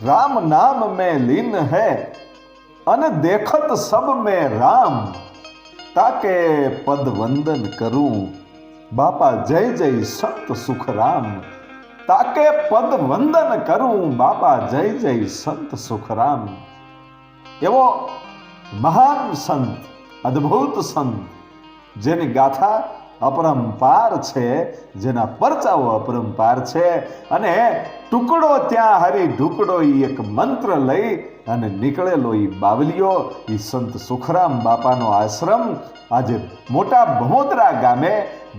राम नाम में लीन है अन देखत सब में राम ताके पद वंदन करूं बापा जय जय संत सुख राम ताके पद वंदन करूं बापा जय जय संत सुख राम। एवो महान संत अद्भुत संत जेनी गाथा अपरंपार छे, जेना परचाओ अपरंपार छे अने टुकड़ो त्यां हरी ढुकड़ो ई एक मंत्र लई अने निकळेलो ई बावलियो ई संत सुखराम बापानो आश्रम आज मोटा भमोदरा गामे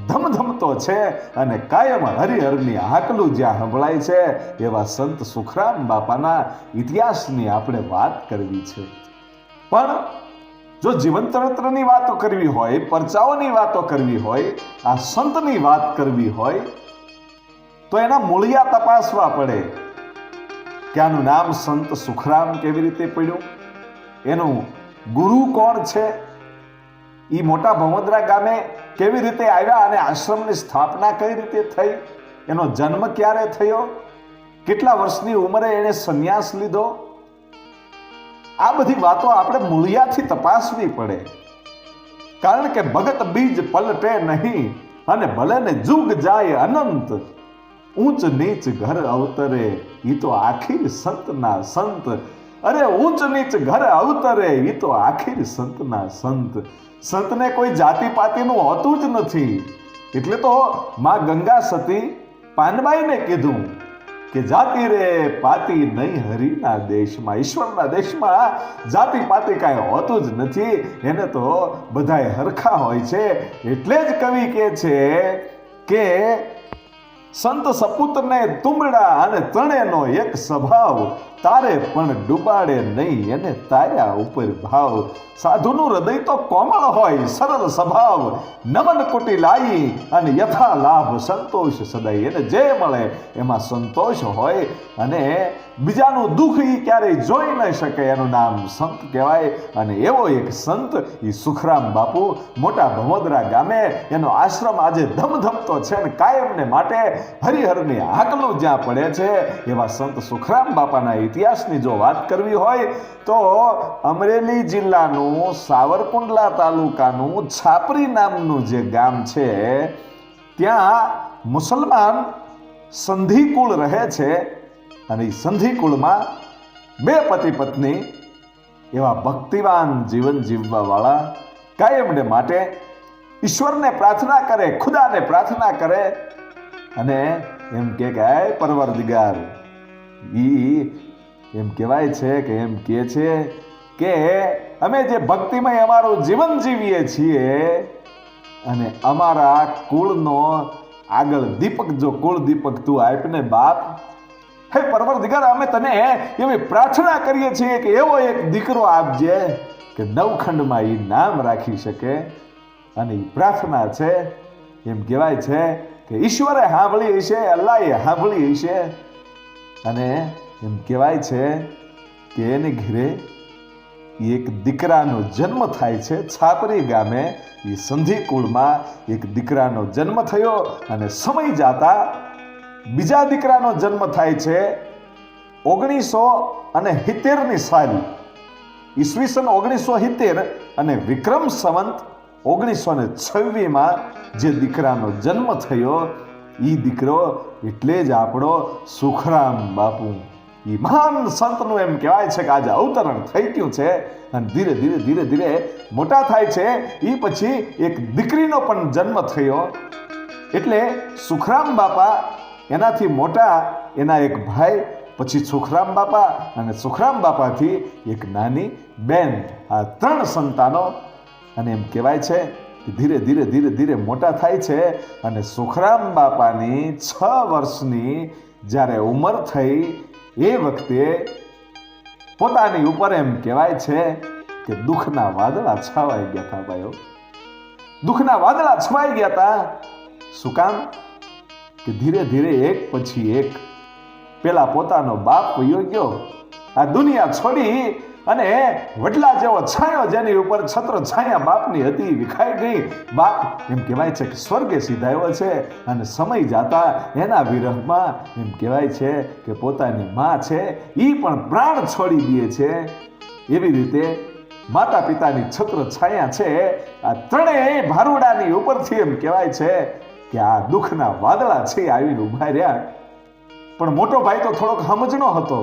धमधमतो छे अने कायम हरिहરની હાકલું જ્યાં સંભળાય છે એવા સંત સુખરામ બાપાના ઇતિહાસની આપણે વાત કરવી છે। પણ જો જીવન ચરિત્રની વાતો કરવી હોય, પરચાઓની વાતો કરવી હોય, આ સંતની વાત કરવી હોય તો એના મૂળિયા તપાસવા પડે કે આનું નામ સંત સુખરામ કેવી રીતે પડ્યું, એનું ગુરુ કોણ છે, એ મોટા ભમોદરા ગામે કેવી રીતે આવ્યા અને આશ્રમની સ્થાપના કઈ રીતે થઈ, એનો જન્મ ક્યારે થયો, કેટલા વર્ષની ઉંમરે એણે સંન્યાસ લીધો, આ બધી વાતો આપણે મૂળિયાથી તપાસવી પડે। કારણ કે ભગત બીજ પલટે નહીં અને ભલે ને જુગ જાય અનંત ઊંચ નીચ ઘર અવતરે ઈ તો આખીર સંતના સંત। અરે ઊંચ નીચ ઘર અવતરે ઈ તો આખીર સંતના સંત। સંતને કોઈ જાતિ પાતિનું હોતું જ નથી। એટલે તો માં ગંગા સતી પાનબાઈને કીધું કે જાતિ રે પાતિ નહીં હરિના દેશમાં, ઈશ્વરના દેશમાં જાતિ પાતિ કાંઈ હોતું જ નથી, એને તો બધાય હરખા હોય છે। એટલે જ કવિ કહે છે કે સંત સપૂતને તુંબડા અને ત્રણેયનો એક સ્વભાવ તારે પણ ડૂબાડે નહીં એને તાર્યા ઉપર ભાવ। સાધુનું હૃદય તો કોમળ હોય, સરળ સ્વભાવ, નમન કુટી લાઈ અને યથા લાભ સંતોષ સદાય, એને જે મળે એમાં સંતોષ હોય અને બીજાનું દુઃખ એ ક્યારેય જોઈ ન શકે, એનું નામ સંત કહેવાય। અને એવો એક સંત એ સુખરામ બાપુ મોટા ભમોદરા ગામે એનો આશ્રમ આજે ધમધમતો છે અને કાયમને માટે હરિહરની હાકલું જ્યાં પડે છે એવા સંત સુખરામ બાપાના ઇતિહાસની જો વાત કરવી હોય તો અમરેલી જિલ્લાનું સાવરકુંડલા તાલુકાનું છાપરી નામનું જે ગામ છે ત્યાં મુસલમાન સંધિકુળ રહે છે અને એ સંધિકુળમાં બે પતિ પત્ની એવા ભક્તિવાન જીવન જીવવા વાળા કાયમને માટે ઈશ્વરને પ્રાર્થના કરે, ખુદાને પ્રાર્થના કરે અને એમ કે પરવરદિગાર ઈ એમ કહેવાય છે કે એમ કહે છે કે અમે જે ભક્તિમય અમારું જીવન જીવીએ છીએ અને અમારા કુળનો આગળ દીપક જો કુળ દીપક તું આપને બાપ, હે પરવરદિગાર અમે તને એવી પ્રાર્થના કરીએ છીએ કે એવો એક દીકરો આપજે કે નવખંડમાં એ નામ રાખી શકે। અને એ પ્રાર્થના છે, એમ કહેવાય છે કે ઈશ્વરે સાંભળી હશે, અલ્લાહે સાંભળી હશે અને એમ કહેવાય છે કે એને ઘરે એક દીકરાનો જન્મ થાય છે। છાપરી ગામે એ સંધિકુળમાં એક દીકરાનો જન્મ થયો અને સમય જાતા બીજા દીકરાનો જન્મ થાય છે 1970ની સાલ, ઈસવીસન 1970 અને વિક્રમ સંવત 1926માં જે દીકરાનો જન્મ થયો એ દીકરો એટલે જ આપણો સુખરામ બાપુ। એ મહાન સંતનું એમ કહેવાય છે કે આજે અવતરણ થઈ ગયું છે અને ધીરે ધીરે ધીરે ધીરે મોટા થાય છે। એ પછી એક દીકરીનો પણ જન્મ થયો એટલે સુખરામ બાપા એનાથી મોટા એના એક ભાઈ, પછી સુખરામ બાપા અને સુખરામ બાપાથી એક નાની બેન, આ ત્રણ સંતાનો। અને એમ કહેવાય છે કે ધીરે ધીરે ધીરે ધીરે મોટા થાય છે અને સુખરામ બાપાની 6 વર્ષની જ્યારે ઉંમર થઈ એ વખતે પોતાની ઉપર એમ કહેવાય છે કે દુઃખના વાદળા છવાઈ ગયા હતા ભાઈઓ, દુઃખના વાદળા છવાઈ ગયા હતા। શું કામ કે ધીરે ધીરે એક પછી એક પેલા પોતાનો બાપ વયો ગયો, આ દુનિયા છોડી અને વડલા જેવો છાંયો જેની ઉપર છત્ર છાયા બાપની હતી વિખાઈ ગઈ. બાપ એમ કહેવાય છે કે સ્વર્ગે સીધાયો છે અને સમય જાતા એના વિરહમાં એમ કહેવાય છે કે પોતાની માં છે એ પણ પ્રાણ છોડી દે છે. એવી રીતે માતા પિતાની છત્ર છાયા છે આ ત્રણેય ભારુડાની ઉપરથી એમ કહેવાય છે કે આ દુઃખના વાદળા છે આવીને ઉભા રહ્યા. પણ મોટો ભાઈ તો થોડોક સમજણો હતો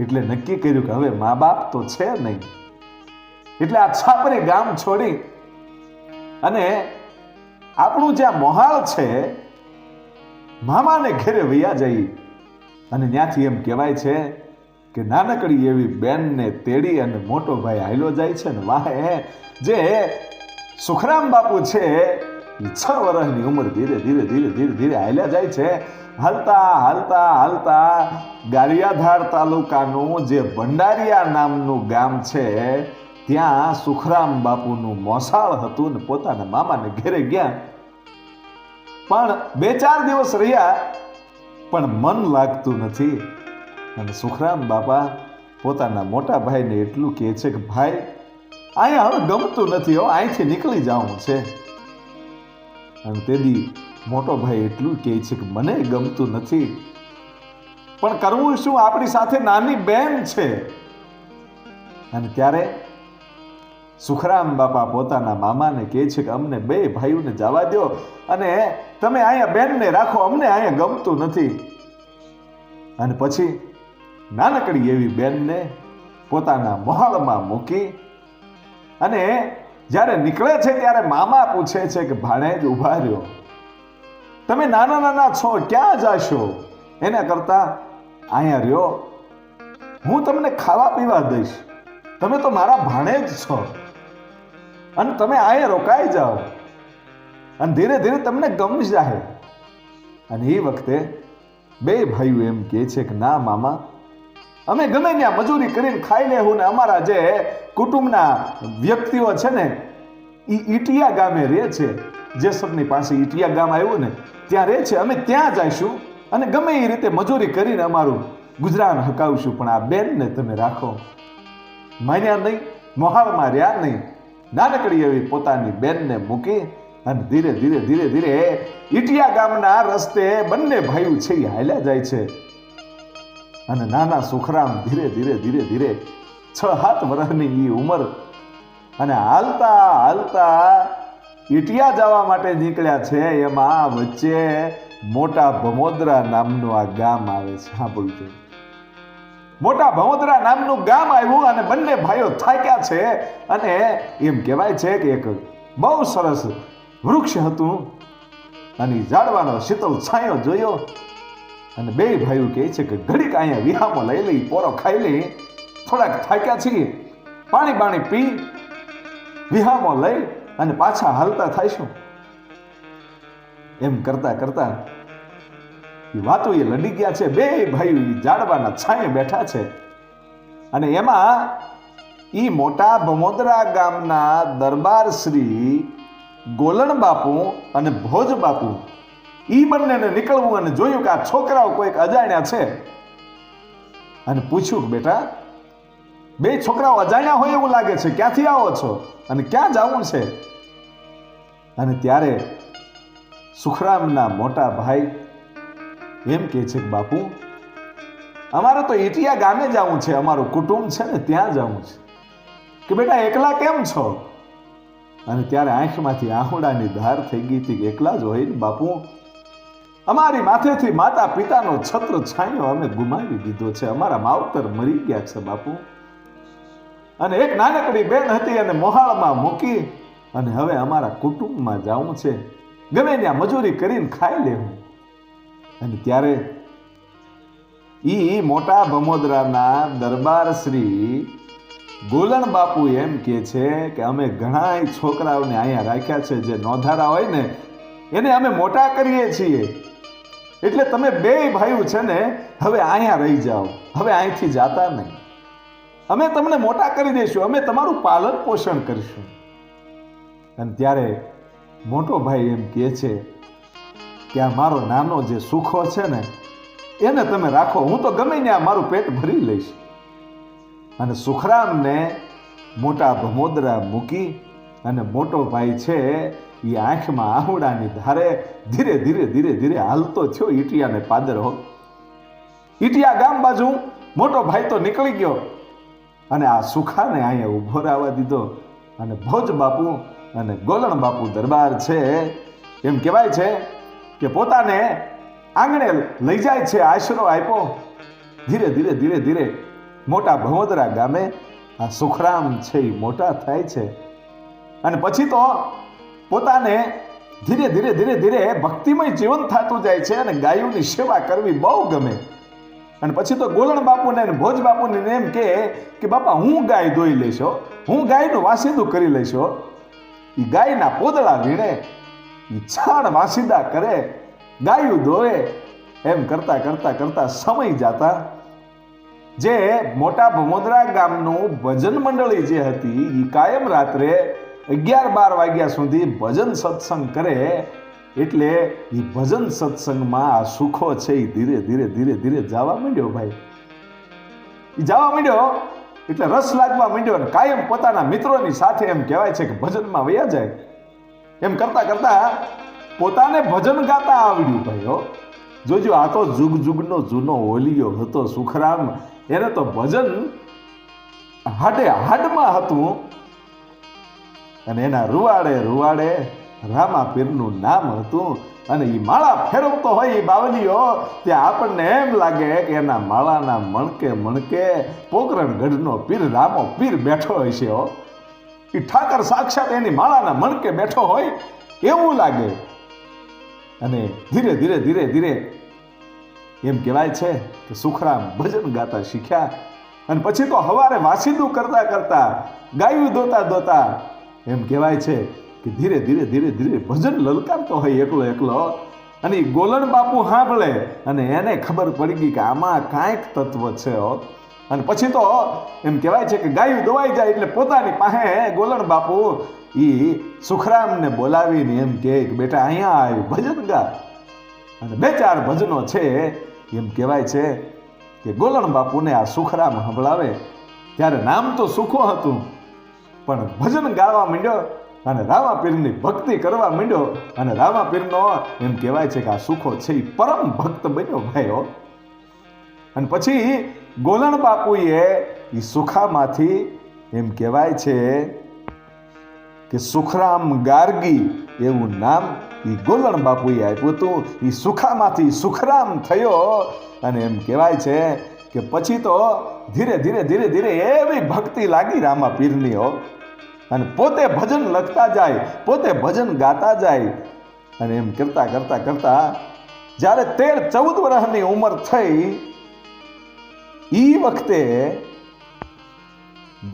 એટલે નક્કી કર્યું કે હવે મા બાપ તો છે નહીં, એટલે આ છાપરી ગામ છોડી અને આપણું જ્યાં મોહાળ છે મામાને ઘેરે વૈયા જઈ. અને ત્યાંથી એમ કહેવાય છે કે નાનકડી એવી બેનને તેડી અને મોટો ભાઈ હાલ્યો જાય છે ને વાહે જે સુખરામ બાપુ છે એ 6 વર્ષની ઉંમર ધીરે ધીરે ધીરે ધીરે ધીરે હાલ્યા જાય છે. હાલતા હાલતા હાલતા ગારિયાધાર તાલુકાનું જે ભંડારિયા નામનું ગામ છે ત્યાં સુખરામ બાપુનું મોસાળ હતું ને પોતાના મામાને ઘેરે ગયા. પણ 2-4 દિવસ રહ્યા પણ મન લાગતું નથી. અને સુખરામ બાપા પોતાના મોટા ભાઈને એટલું કહે છે કે ભાઈ અહીંયા હવે ગમતું નથી, હો અહીંથી નીકળી જવું છે. અને તેથી મોટો ભાઈ એટલું કહે છે કે મને ગમતું નથી પણ કરવું શું, આપણી સાથે નાની બેન છે. અને ત્યારે સુખરામ બાપા પોતાના મામાને કહે છે કે અમને 2 ભાઈઓને જવા દો અને તમે અહીંયા બેનને રાખો, અમને અહીંયા ગમતું નથી. અને પછી નાનકડી એવી બેનને પોતાના મહોલમાં મૂકી અને જ્યારે નીકળે છે ત્યારે મામા પૂછે છે કે ભાણેજ ઊભા રહ્યો, તમે નાના નાના છો ક્યાં જાશો, એના કરતા અહીંયા રહ્યો, હું તમને ખાવા પીવા દઈશ, તમે તો મારા ભાણેજ છો અને તમે અહીંયા રોકાઈ જાઓ અને ધીરે ધીરે તમને ગમી જાય. અને એ વખતે 2 ભાઈઓ એમ કહે છે કે ના મામા અમે ગમે ત્યાં મજૂરી કરીને ખાઈ લેવું ને અમારા જે કુટુંબના વ્યક્તિઓ છે ને એ ઈટિયા ગામે રહે છે, જેસબની પાસે ઈટિયા ગામ આવ્યું ને ત્યાં રહે છે, અમે ત્યાં જઈશું અને ગમે એ રીતે મજૂરી કરીને અમારું ગુજરાન હકાવશું, પણ આ બેનને તમે રાખો. માન્યા નહીં, મોહાળમાં રહ્યા નહીં. નાનકડી એવી પોતાની બેનને મૂકી અને ધીરે ધીરે ધીરે ધીરે ઈટિયા ગામના રસ્તે બંને ભાઈઓ છે એ હાલ્યા જાય છે. અને નાના સુખરામ ધીરે ધીરે ધીરે ધીરે 6-7 વર્ષની એ ઉંમર અને હાલતા હાલતા ઈટિયા જવા માટે નીકળ્યા છે. એમાં વચ્ચે મોટા ભમોદરા નામનું આ ગામ આવે છે. સાંભળજો, મોટા ભમોદરા નામનું ગામ આવ્યું અને બંને ભાઈઓ થાક્યા છે અને એમ કહેવાય છે કે એક બહુ સરસ વૃક્ષ હતું અને ઝાડવાનો શીતળ છાંયો જોયો અને 2 ભાઈઓ કહે છે કે ઘડીક અહીંયા વિહામો લઈ લઈ, પોરો ખાઈ લઈ, થોડાક થાક્યા છીએ, પાણી બાણી પી વિહામો લઈ અને પાછા હાલતા થાઈશું. એમ કરતા કરતા એ વાતો એ લડી ગયા છે. 2 ભાઈઓ ઝાડવાના છાંયે બેઠા છે અને એમાં ઈ મોટા ભમોદરા ગામના દરબાર શ્રી ગોલણ બાપુ અને ભોજ બાપુ ઈ બંનેને નીકળવું અને જોયું કે આ છોકરાઓ કોઈક અજાણ્યા છે અને પૂછ્યું કે બેટા 2 છોકરાઓ અજાણ્યા હોય એવું લાગે છે, ક્યાંથી આવો છો અને ક્યાં જવું છે? અને ત્યારે સુખરામના મોટા ભાઈ એમ કહે છે કે બાપુ અમારે તો ઈટિયા ગામે જવું છે, અમારું કુટુંબ છે ને ત્યાં જવું છે. કે બેટા એકલા કેમ છો? અને ત્યારે આંખમાંથી આહુડાની ધાર થઈ ગઈ હતી કે એકલા જ હોય ને બાપુ, અમારી માથેથી માતા પિતાનો છત્ર છાંયો અમે ગુમાવી દીધો છે, અમારા માવતર મરી ગયા છે બાપુ, અને એક નાનકડી બેન હતી અને મોહાળમાં મૂકી અને હવે અમારા કુટુંબમાં જવું છે, ગમે ત્યાં મજૂરી કરીને ખાઈ લેવું. અને ત્યારે ઈ મોટા ભમોદરાના દરબાર શ્રી ગોલણ બાપુ એમ કહે છે કે અમે ઘણા છોકરાઓને અહીંયા રાખ્યા છે, જે નોંધારા હોય ને એને અમે મોટા કરીએ છીએ, એટલે તમે 2 ભાઈઓ છે ને હવે અહીંયા રહી જાઓ, હવે અહીંથી જાતા નહીં, અમે તમને મોટા કરી દઈશું, અમે તમારું પાલન પોષણ કરીશું. અને ત્યારે મોટો ભાઈ એમ કહે છે કે આ મારો નાનો જે સુખો છે ને એને તમે રાખો, હું તો ગમે ત્યાં મારું પેટ ભરી લઈશ. અને સુખરામને મોટા ભમોદરા મૂકી અને મોટો ભાઈ છે એ આંખમાં આહુડાની ધારે ધીરે ધીરે ધીરે ધીરે હાલતો થયો ઈટિયાને પાદરો. ઈટિયા ગામ બાજુ મોટો ભાઈ તો નીકળી ગયો અને આ સુખાને અહીંયા ઊભો રહેવા દીધો. અને ભોજ બાપુ અને ગોલણ બાપુ દરબાર છે એમ કહેવાય છે કે પોતાને આંગણે લઈ જાય છે, આશરો આપ્યો. ધીરે ધીરે ધીરે ધીરે મોટા ભમોદરા ગામે આ સુખરામ છે એ મોટા થાય છે. અને પછી તો પોતાને ધીરે ધીરે ધીરે ધીરે ભક્તિમય જીવન થતું જાય છે અને ગાયોની સેવા કરવી બહુ ગમે. અને પછી તો ગોલણ બાપુને અને ભોજ બાપુને એમ કે બાપા હું ગાય દોઈ લઈશો, હું ગાયનું વાસીદું કરી લઈશો. એ ગાયના પોદળા વીણે, એ છાણ વાસીદા કરે, ગાયું દોએ. એમ કરતા કરતા કરતા સમય જાતા જે મોટા ભમોદરા ગામનું ભજન મંડળી જે હતી એ કાયમ રાત્રે 11-12 વાગ્યા સુધી ભજન સત્સંગ કરે. એટલે એ ભજન સત્સંગમાં આ સુખો છે એ ધીરે ધીરે ધીરે ધીરે જવા માંડ્યો. ભાઈ એ જવા માંડ્યો એટલે રસ લાગવા માંડ્યો અને કાયમ પોતાના મિત્રોની સાથે એમ કહેવાય છે કે ભજનમાં વયા જાય. એમ કરતા કરતા પોતાને ભજન ગાતા આવડ્યું. ભાઈઓ જોજો, આ તો જુગ જુગનો જૂનો ઓલિયો હતો સુખરામ. એને તો ભજન હાડે હાડમાં હતું. અને એના રૂવાડે રૂવાડે રામા પીરનું નામ હતું. અને એ માળા ફેરવતો હોય એ બાવલીઓ ત્યાં આપણને એમ લાગે કે એના માળાના મણકે મણકે પોકરણગઢનો પીર રામો પીર બેઠો હોય છે. એ ઠાકર સાક્ષાત એની માળાના મણકે બેઠો હોય એવું લાગે. અને ધીરે ધીરે ધીરે ધીરે એમ કહેવાય છે કે સુખરામ ભજન ગાતા શીખ્યા. અને પછી તો હવારે વાસીદું કરતા કરતા, ગાયું દોતા દોતા એમ કહેવાય છે કે ધીરે ધીરે ધીરે ધીરે ભજન લલકારતો હોય એકલો એકલો. અને એ ગોલણ બાપુ સાંભળે અને એને ખબર પડી ગઈ કે આમાં કાંઈક તત્વ છે. અને પછી તો એમ કહેવાય છે કે ગાયું દોવાઈ જાય એટલે પોતાની પાસે ગોલણ બાપુ એ સુખરામને બોલાવીને એમ કહે કે બેટા અહીંયા આવ્યું ભજન ગા. અને 2-4 ભજનો છે એમ કહેવાય છે કે ગોલણ બાપુને આ સુખરામ સંભળાવે. ત્યારે નામ તો સુખો હતું પણ ભજન ગાવા માંડ્યો અને રામા પીરની ભક્તિ કરવા માંડ્યો. અને રામા પીરનો એમ કહેવાય છે કે આ સુખો છે એ પરમ ભક્ત બન્યો ભાઈઓ. અને પછી ગોલણ બાપુએ એ સુખામાંથી એમ કહેવાય છે કે સુખરામ ગાર્ગી એવું નામ એ ગોલણ બાપુએ આપ્યું હતું. એ સુખામાંથી સુખરામ થયો. અને એમ કહેવાય છે કે પછી તો ધીરે ધીરે ધીરે ધીરે એવી ભક્તિ લાગી રામા પીરની. અને પોતે ભજન લખતા જાય, પોતે ભજન ગાતા જાય. અને એમ કરતા કરતા કરતા જ્યારે 13-14 વર્ષની ઉંમર થઈ એ વખતે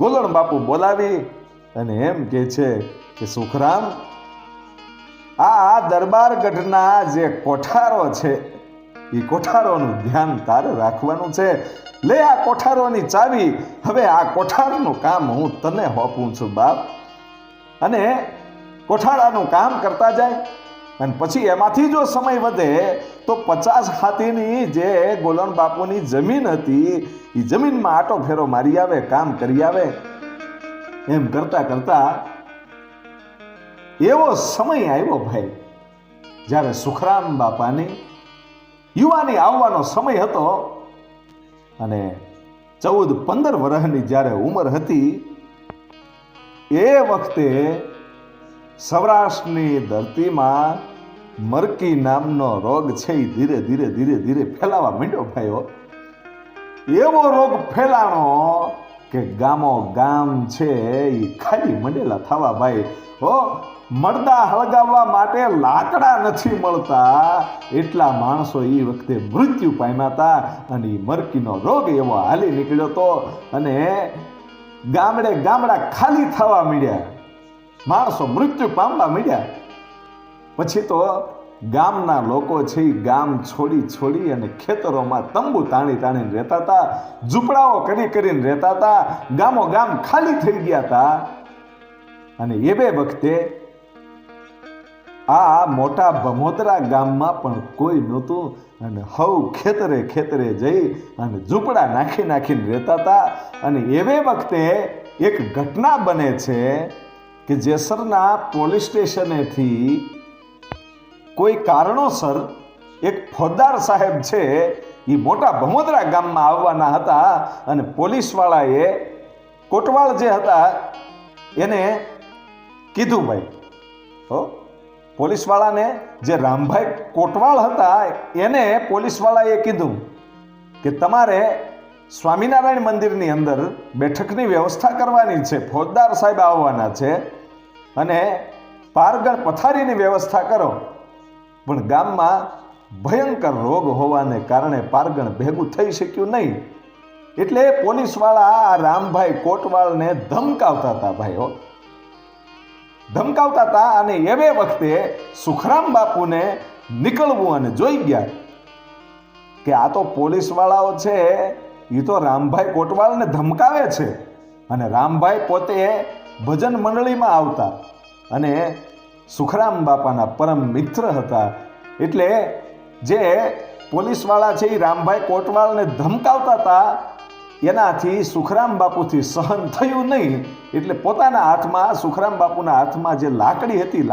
ગોલણ બાપુ બોલાવી અને એમ કહે છે કે સુખરામ, આ દરબારગઢના જે કોઠારો છે એ કોઠારોનું ધ્યાન તારે રાખવાનું છે. લે આ કોઠારોની ચાવી, હવે આ કોઠારનું કામ હું તને સોંપું છું બાપ. અને કોઠારાનું કામ કરતા જાય. અને પછી એમાંથી જો સમય વધે તો 50 હાથીની જે ગોલણ બાપુની જમીન હતી એ જમીનમાં આટો ફેરો મારી આવે, કામ કરી આવે. એમ કરતા કરતા એવો સમય આવ્યો ભાઈ જ્યારે સુખરામ બાપાની યુવાની આવવાનો સમય હતો. અને 14-15 વર્ષની જ્યારે ઉંમર હતી એ વખતે સૌરાષ્ટ્રની ધરતીમાં મરકી નામનો રોગ છે એ ધીરે ધીરે ધીરે ધીરે ફેલાવા માંડ્યો ભાઈઓ. એવો રોગ ફેલાણો કે ગામો ગામ છે એ ખાલી મંડેલા થવા ભાઈ. મરદા હળગાવવા માટે લાકડા નથી મળતા એટલા માણસો એ વખતે મૃત્યુ પામ્યા હતા. અને એ મરકીનો રોગ એવો હાલી નીકળ્યો હતો. અને ગામડે ગામડા ખાલી થવા માંડ્યા, માણસો મૃત્યુ પામવા માંડ્યા. પછી તો ગામના લોકો છે એ ગામ છોડી છોડી અને ખેતરોમાં તંબુ તાણી તાણીને રહેતા હતા, ઝૂંપડાઓ કરી કરીને રહેતા હતા. ગામો ગામ ખાલી થઈ ગયા હતા. અને એ બે વખતે આ મોટા ભમોદરા ગામમાં પણ કોઈ નહોતું અને હવ ખેતરે ખેતરે જઈ અને ઝૂંપડા નાખી નાખીને રહેતા હતા. અને એવે વખતે એક ઘટના બને છે કે જેસરના પોલીસ સ્ટેશનેથી કોઈ કારણોસર એક ફોજદાર સાહેબ છે એ મોટા ભમોદરા ગામમાં આવવાના હતા. અને પોલીસવાળાએ કોટવાળ જે હતા એને કીધું, ભાઈ હો, પોલીસવાળાને જે રામભાઈ કોટવાળ હતા એને પોલીસવાળાએ કીધું કે તમારે સ્વામિનારાયણ મંદિરની અંદર બેઠકની વ્યવસ્થા કરવાની છે, ફોજદાર સાહેબ આવવાના છે અને પારગણ પથારીની વ્યવસ્થા કરો. પણ ગામમાં ભયંકર રોગ હોવાને કારણે પારગણ ભેગું થઈ શક્યું નહીં. એટલે પોલીસવાળા આ રામભાઈ કોટવાળને ધમકાવતા હતા, ભાઈઓ ધમકાવતા હતા. અને એવે વખતે સુખરામ બાપુને નીકળવું અને જોઈ ગયા કે આ તો પોલીસવાળાઓ છે એ તો રામભાઈ કોટવાળને ધમકાવે છે. અને રામભાઈ પોતે ભજન મંડળીમાં આવતા અને સુખરામ બાપાના પરમ મિત્ર હતા. એટલે જે પોલીસવાળા છે એ રામભાઈ કોટવાળને ધમકાવતા હતા એનાથી સુખરામ બાપુથી સહન થયું નહીં. એટલે પોતાના હાથમાં, સુખરામ બાપુના હાથમાં જે લાકડી હતી,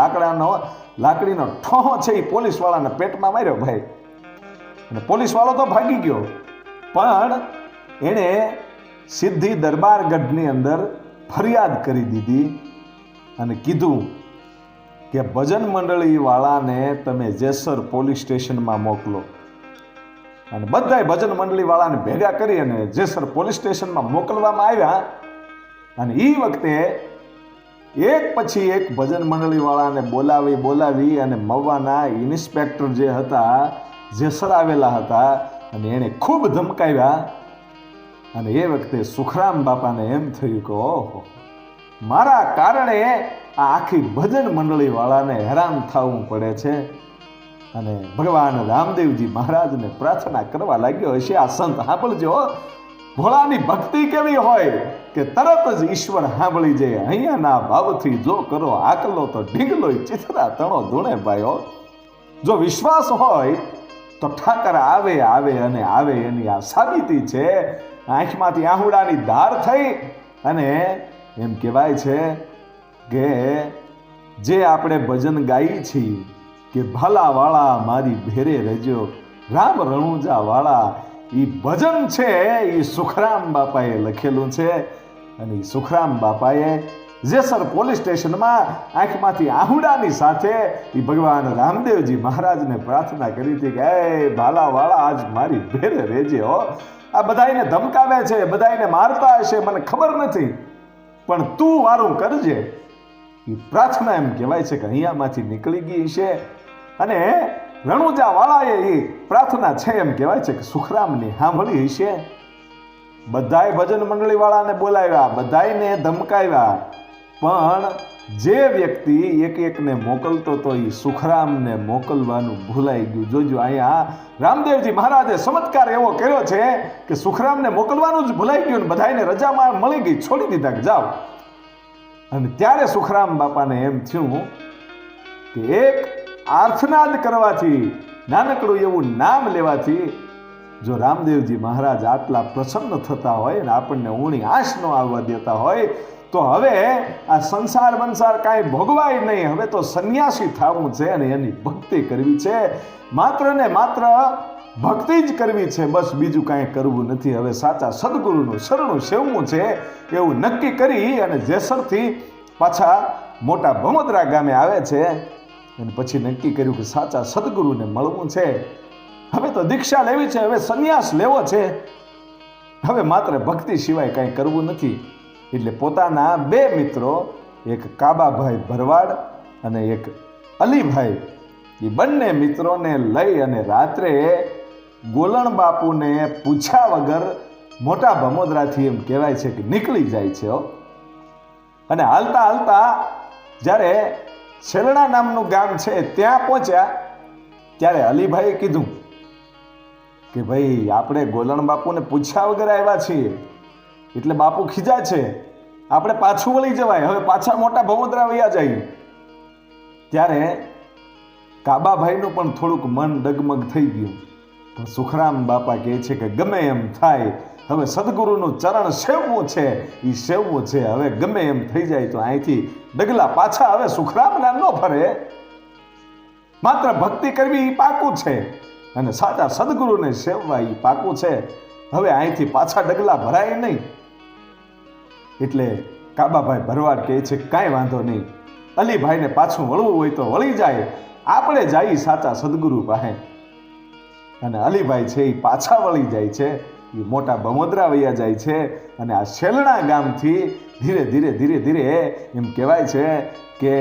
લાકડીનો ઠોહો છે એ પોલીસવાળાના પેટમાં માર્યો ભાઈ. અને પોલીસવાળો તો ભાગી ગયો, પણ એણે સીધી દરબારગઢની અંદર ફરિયાદ કરી દીધી અને કીધું કે ભજન મંડળીવાળાને તમે જેસર પોલીસ સ્ટેશનમાં મોકલો. અને બધાય ભજન મંડળીવાળાને ભેગા કરી અને જેસર પોલીસ સ્ટેશનમાં મોકલવામાં આવ્યા. અને એ વખતે એક પછી એક ભજન મંડળીવાળાને બોલાવી અને મવાના ઇન્સ્પેક્ટર જે હતા જેસર આવેલા હતા અને એણે ખૂબ ધમકાવ્યા. અને એ વખતે સુખરામ બાપાને એમ થયું કે ઓહો, મારા કારણે આ આખી ભજન મંડળીવાળાને હેરાન થવું પડે છે. અને ભગવાન રામદેવજી મહારાજને પ્રાર્થના કરવા લાગ્યો હશે, આ સંત સાંભળજો, ભોળાની ભક્તિ કેવી હોય કે તરત જ ઈશ્વર સાંભળી જાય. અહીંયાના ભાવથી જો કરો આકલો તો ઢીંગલો ચિથરા તણો ધૂણે ભાઈઓ. જો વિશ્વાસ હોય તો ઠાકર આવે અને આવે, એની આ સાબિતી છે. આંખમાંથી આહુડાની ધાર થઈ અને એમ કહેવાય છે કે જે આપણે ભજન ગાઈ છીએ કે ભાલાવાળા મારી ભેરે રહેજો, રામ રણુજા વાળા, એ ભજન છે એ સુખરામ બાપાએ લખેલું છે. અને સુખરામ બાપાએ જેસર પોલીસ સ્ટેશનમાં આંખમાંથી આહુડાની સાથે એ ભગવાન રામદેવજી મહારાજને પ્રાર્થના કરી હતી કે એ ભાલાવાળા આજ મારી ભેરે રહેજે હો. આ બધાને ધમકાવે છે, બધાને મારતા હશે, મને ખબર નથી, પણ તું વારું કરજે. એ પ્રાર્થના એમ કહેવાય છે કે અહીંયામાંથી નીકળી ગઈ છે. અને રણુજા વાળાએ એ પ્રાર્થના છે એમ કહેવાય છે કે સુખરામની સાંભળી હશે. બધાય ભજન મંડળી વાળાને બોલાવ્યા, બધાયને ધમકાવ્યા, પણ જે વ્યક્તિ એક એકને મોકલતો તો એ સુખરામને મોકલવાનું ભૂલાઈ ગયું. જોજો અહીંયા રામદેવજી મહારાજે ચમત્કાર એવો કર્યો છે કે સુખરામને મોકલવાનું જ ભૂલાઈ ગયું, બધાયને રજામાં મળી ગઈ, છોડી દીધા કે જાઓ. અને ત્યારે સુખરામ બાપાને એમ થયું કે એક આર્થનાદ કરવાથી, નાનકડું એવું નામ લેવાથી જો રામદેવજી મહારાજ આટલા પ્રસન્ન થતા હોય ને આપણને ઊણી આશ ન આવવા દેતા હોય તો હવે આ સંસાર બંસાર કાંઈ ભોગવાય નહીં. હવે તો સંન્યાસી થવું છે અને એની ભક્તિ કરવી છે, માત્ર ને માત્ર ભક્તિ જ કરવી છે, બસ બીજું કાંઈ કરવું નથી. હવે સાચા સદગુરુનું શરણું સેવવું છે એવું નક્કી કરી અને જેસરથી પાછા મોટા ભમોદરા ગામે આવે છે. અને પછી નક્કી કર્યું કે સાચા સદગુરુને મળવું છે, હવે તો દીક્ષા લેવી છે, હવે સંન્યાસ લેવો છે, હવે માત્ર ભક્તિ સિવાય કાંઈ કરવું નથી. એટલે પોતાના બે મિત્રો, એક કાબાભાઈ ભરવાડ અને એક અલીભાઈ, એ બંને મિત્રોને લઈ અને રાત્રે ગોલણ બાપુને પૂછ્યા વગર મોટા ભમોદરાથી એમ કહેવાય છે કે નીકળી જાય છે. અને હાલતા હાલતા જ્યારે શેલણા નામનું ગામ છે ત્યાં પહોંચ્યા ત્યારે અલીભાઈએ કીધું કે ભાઈ આપણે ગોલણ બાપુને પૂછ્યા વગર આવ્યા છીએ એટલે બાપુ ખીજા છે, આપણે પાછું વળી જવાય, હવે પાછા મોટા ભમોદરા વયા જાય. ત્યારે કાબાભાઈનું પણ થોડુંક મન ડગમગ થઈ ગયું, પણ સુખરામ બાપા કહે છે કે ગમે એમ થાય, હવે સદગુરુનું ચરણ સેવવું છે, એ સેવવું છે, હવે ગમે એમ થઈ જાય તો અહીંથી ડગલા પાછા હવે સુખરામના ન ફરે, માત્ર ભક્તિ કરવી એ પાકું છે અને સાચા સદગુરુને સેવવા એ પાકું છે, હવે અહીંથી પાછા ડગલા ભરાય નહીં. એટલે કાબાભાઈ ભરવાડ કહે છે કાંઈ વાંધો નહીં, અલીભાઈને પાછું વળવું હોય તો વળી જાય, આપણે જઈએ સાચા સદગુરુ પાસે. અને અલીભાઈ છે એ પાછા વળી જાય છે, એ મોટા બમોદરા વૈયા જાય છે અને આ શેલણા ગામથી ધીરે ધીરે ધીરે ધીરે એમ કહેવાય છે કે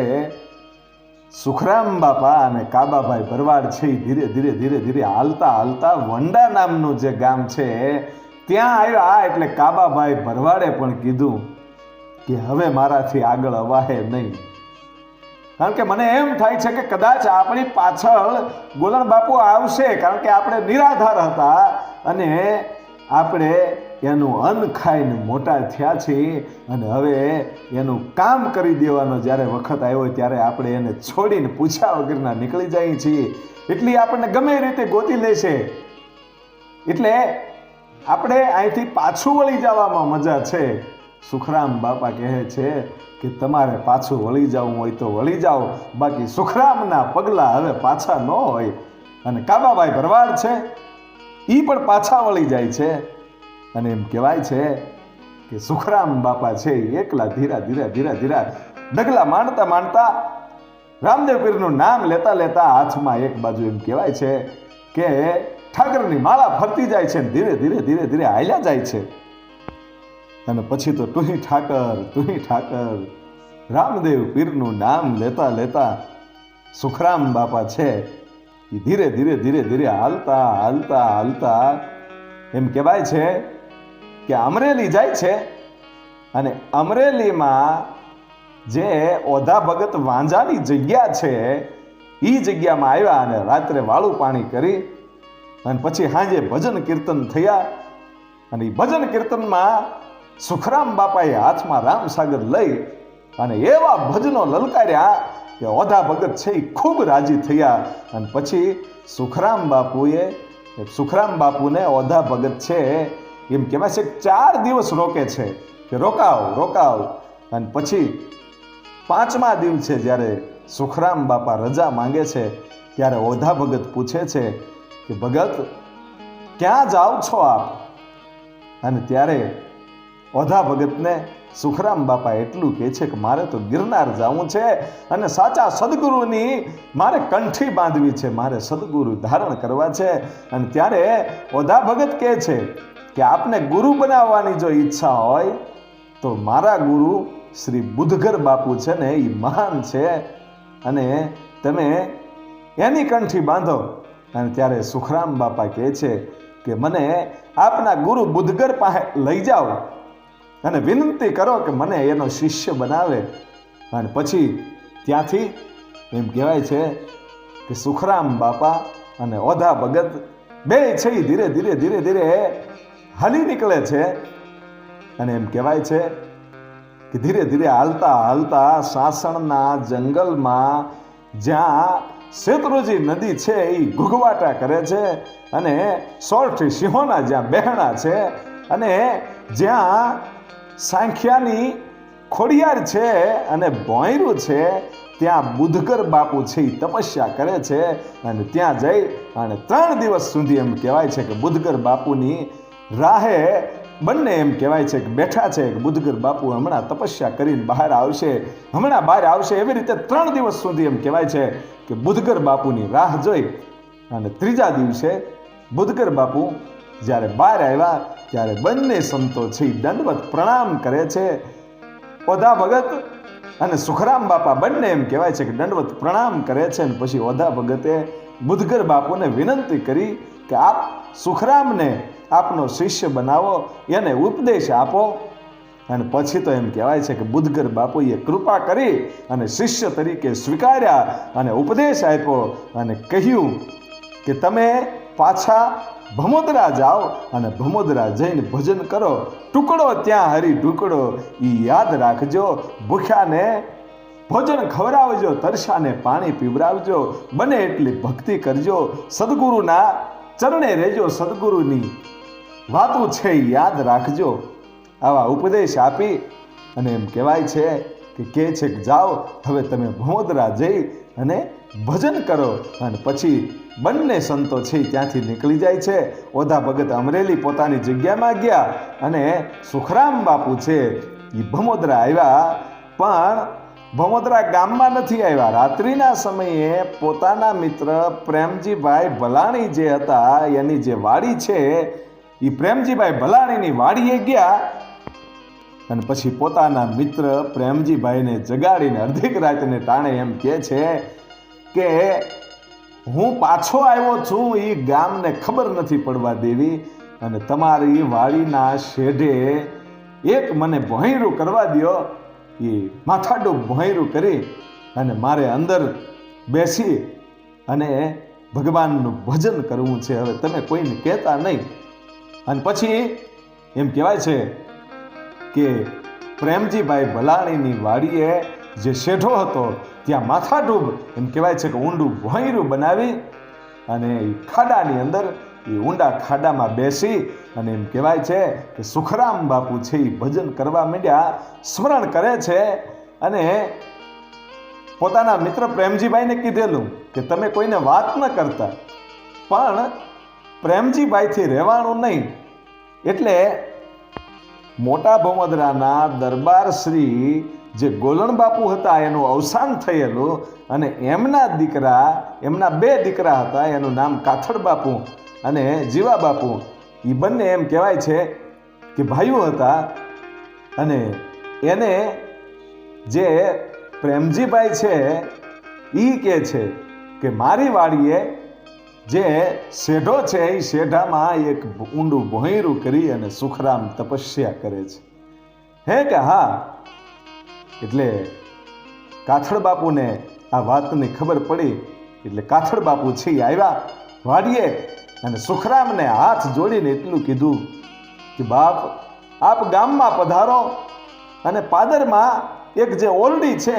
સુખરામ બાપા અને કાબાભાઈ ભરવાડ છે એ ધીરે ધીરે ધીરે ધીરે હાલતા હાલતા વંડા નામનું જે ગામ છે ત્યાં આવ્યા. એટલે કાબાભાઈ ભરવાડે પણ કીધું કે હવે મારાથી આગળ અવાહે નહીં, કારણ કે મને એમ થાય છે કે કદાચ આપણી પાછળ ગોલણ બાપુ આવશે, કારણ કે આપણે નિરાધાર હતા અને આપણે એનું અન્ન ખાઈને મોટા થયા છીએ અને હવે એનું કામ કરી દેવાનો જ્યારે વખત આવ્યો ત્યારે આપણે એને છોડીને પૂછ્યા વગરના નીકળી જઈએ છીએ, એટલે આપણને ગમે રીતે ગોતી લેશે. એટલે આપણે અહીંથી પાછું વળી જવામાં મજા છે. સુખરામ બાપા કહે છે કે તમારે પાછું વળી જવું હોય તો વળી જાઓ, બાકી સુખરામના પગલાં હવે પાછા ન હોય. અને કાબાભાઈ ભરવાડ છે એ પણ પાછા વળી જાય છે અને એમ કહેવાય છે કે સુખરામ બાપા છે એકલા ધીરા ધીરા ધીરા ધીરા ડગલા માંડતા માંડતા રામદેવ પીરનું નામ લેતા લેતા હાથમાં એક બાજુ એમ કહેવાય છે કે ઠાકરની માળા ફરતી જાય છે, ધીરે ધીરે ધીરે ધીરે હાલ્યા જાય છે. અને પછી તો તુહી ઠાકર રામદેવ પીરનું નામ લેતા લેતા સુખરામ બાપા છે એ ધીરે ધીરે ધીરે ધીરે હાલતા હાલતા હાલતા એમ કહેવાય છે કે અમરેલી જાય છે. અને અમરેલીમાં જે ઓધા ભગત વાંજાની જગ્યા છે એ જગ્યામાં આવ્યા અને રાત્રે વાળું પાણી કરી અને પછી સાંજે ભજન કીર્તન થયા. અને એ ભજન કીર્તનમાં સુખરામ બાપાએ હાથમાં રામસાગર લઈ અને એવા ભજનો લલકાર્યા કે ઓધા ભગત છે એ ખૂબ રાજી થયા. અને પછી સુખરામ બાપુને ઓધા ભગત છે એમ કહેવાય છે 4 દિવસ રોકે છે કે રોકાવ. અને પછી 5મા દિવસે જ્યારે સુખરામ બાપા રજા માંગે છે ત્યારે ઓધા ભગત પૂછે છે કે ભગત ક્યાં જાઓ છો આપ? અને ત્યારે ઓધા ભગતને સુખરામ બાપા એટલું કહે છે કે મારે તો ગિરનાર જવું છે અને સાચા સદગુરુની મારે કંઠી બાંધવી છે, મારે સદગુરુ ધારણ કરવા છે. અને ત્યારે ઓધા ભગત કહે છે કે આપને ગુરુ બનાવવાની જો ઈચ્છા હોય તો મારા ગુરુ શ્રી બુદ્ધગર બાપુ છે ને એ મહાન છે અને તમે એની કંઠી બાંધો. અને ત્યારે સુખરામ બાપા કહે છે કે મને આપના ગુરુ બુદ્ધગર પાસે લઈ જાઓ અને વિનંતી કરો કે મને એનો શિષ્ય બનાવે. અને પછી ત્યાંથી એમ કહેવાય છે કે સુખરામ બાપા અને ઓધા ભગત બે છે ધીરે ધીરે ધીરે ધીરે હાલી નીકળે છે. અને એમ કહેવાય છે કે ધીરે ધીરે હાલતા હાલતા સાસણના જંગલમાં જ્યાં શેત્રુજી નદી છે એ ઘૂઘવાટા કરે છે અને 16 સિંહોના જ્યાં બહેણા છે અને જ્યાં સાંખ્યાની ખોડિયાર છે અને ભોંયરું છે ત્યાં બુદ્ધગર બાપુ છે એ તપસ્યા કરે છે. અને ત્યાં જઈ અને 3 દિવસ સુધી એમ કહેવાય છે કે બુદ્ધગર બાપુની રાહે બંને એમ કહેવાય છે કે બેઠા છે કે બુદ્ધગર બાપુ હમણાં તપસ્યા કરીને બહાર આવશે એવી રીતે 3 દિવસ સુધી એમ કહેવાય છે કે બુદ્ધગર બાપુની રાહ જોઈ. અને 3જા દિવસે બુદ્ધગર બાપુ જ્યારે બહાર આવ્યા ત્યારે બંને સંતો છે દંડવત પ્રણામ કરે છે. ઓધા ભગત અને સુખરામ બાપા બંને એમ કહેવાય છે કે દંડવત પ્રણામ કરે છે. અને પછી ઓધા ભગતે બુદ્ધગર બાપુને વિનંતી કરી કે આપ સુખરામને આપનો શિષ્ય બનાવો, એને ઉપદેશ આપો. અને પછી તો એમ કહેવાય છે કે બુદ્ધગર બાપુએ કૃપા કરી અને શિષ્ય તરીકે સ્વીકાર્યા અને ઉપદેશ આપ્યો અને કહ્યું કે તમે પાછા ભમોદરા જાઓ અને ભમોદરા જઈને ભજન કરો, ટુકડો ત્યાં હરી ઢુકડો એ યાદ રાખજો, ભૂખ્યાને ભોજન ખવડાવજો, તરસાને પાણી પીવડાવજો, બને એટલી ભક્તિ કરજો, સદગુરુના ચરણે રહેજો, સદગુરુની વાતો છે એ યાદ રાખજો. આવા ઉપદેશ આપી અને એમ કહેવાય છે કે જાઓ હવે તમે ભમોદરા જઈ અને ભજન કરો. અને પછી બંને સંતો છે ત્યાંથી નીકળી જાય છે. ઓધા ભગત અમરેલી પોતાની જગ્યામાં ગયા અને સુખરામ બાપુ છે એ ભમોદરા આવ્યા, પણ ભમોદરા ગામમાં નથી આવ્યા. રાત્રિના સમયે પોતાના મિત્ર પ્રેમજીભાઈ ભલાણી જે હતા એની જે વાડી છે એ પ્રેમજીભાઈ ભલાણીની વાડીએ ગયા અને પછી પોતાના મિત્ર પ્રેમજીભાઈને જગાડીને અડધીક રાતને ટાણે એમ કહે છે કે હું પાછો આવ્યો છું, એ ગામને ખબર નથી પડવા દેવી અને તમારી વાડીના શેઢે એક મને ભોંયરું કરવા દો. એ માથાડું ભોંયરું કરી અને મારે અંદર બેસી અને ભગવાનનું ભજન કરવું છે. હવે તમે કોઈને કહેતા નહીં. અને પછી એમ કહેવાય છે કે પ્રેમજીભાઈ ભલાણીની વાડીએ જે શેઢો હતો ત્યાં માથાડૂબ એમ કહેવાય છે કે ઊંડું ભોંયરું બનાવી અને એ ખાડાની અંદર એ ઊંડા ખાડામાં બેસી અને એમ કહેવાય છે કે સુખરામ બાપુ છે એ ભજન કરવા માંડ્યા, સ્મરણ કરે છે. અને પોતાના મિત્ર પ્રેમજીભાઈને કીધેલું કે તમે કોઈને વાત ન કરતા, પણ પ્રેમજીભાઈથી રહેવાનું નહીં. એટલે મોટા ભમોદરાના દરબાર શ્રી જે ગોલણ બાપુ હતા એનું અવસાન થયેલું અને એમના દીકરા, એમના 2 દીકરા હતા, એનું નામ કાથડ બાપુ અને જીવા બાપુ. એ બંને એમ કહેવાય છે કે ભાઈઓ હતા. અને એને જે પ્રેમજીભાઈ છે એ કહે છે કે મારી વાડીએ જે શેઢો છે એ શેઢામાં એક ઊંડું ભોંયરું કરી અને સુખરામ તપસ્યા કરે છે. હે કે હા. એટલે કાથડ બાપુને આ વાતની ખબર પડી. એટલે કાથડ બાપુ છે એ આવ્યા વાડીએ અને સુખરામને હાથ જોડીને એટલું કીધું કે બાપ, આપ ગામમાં પધારો અને પાદરમાં એક જે ઓરડી છે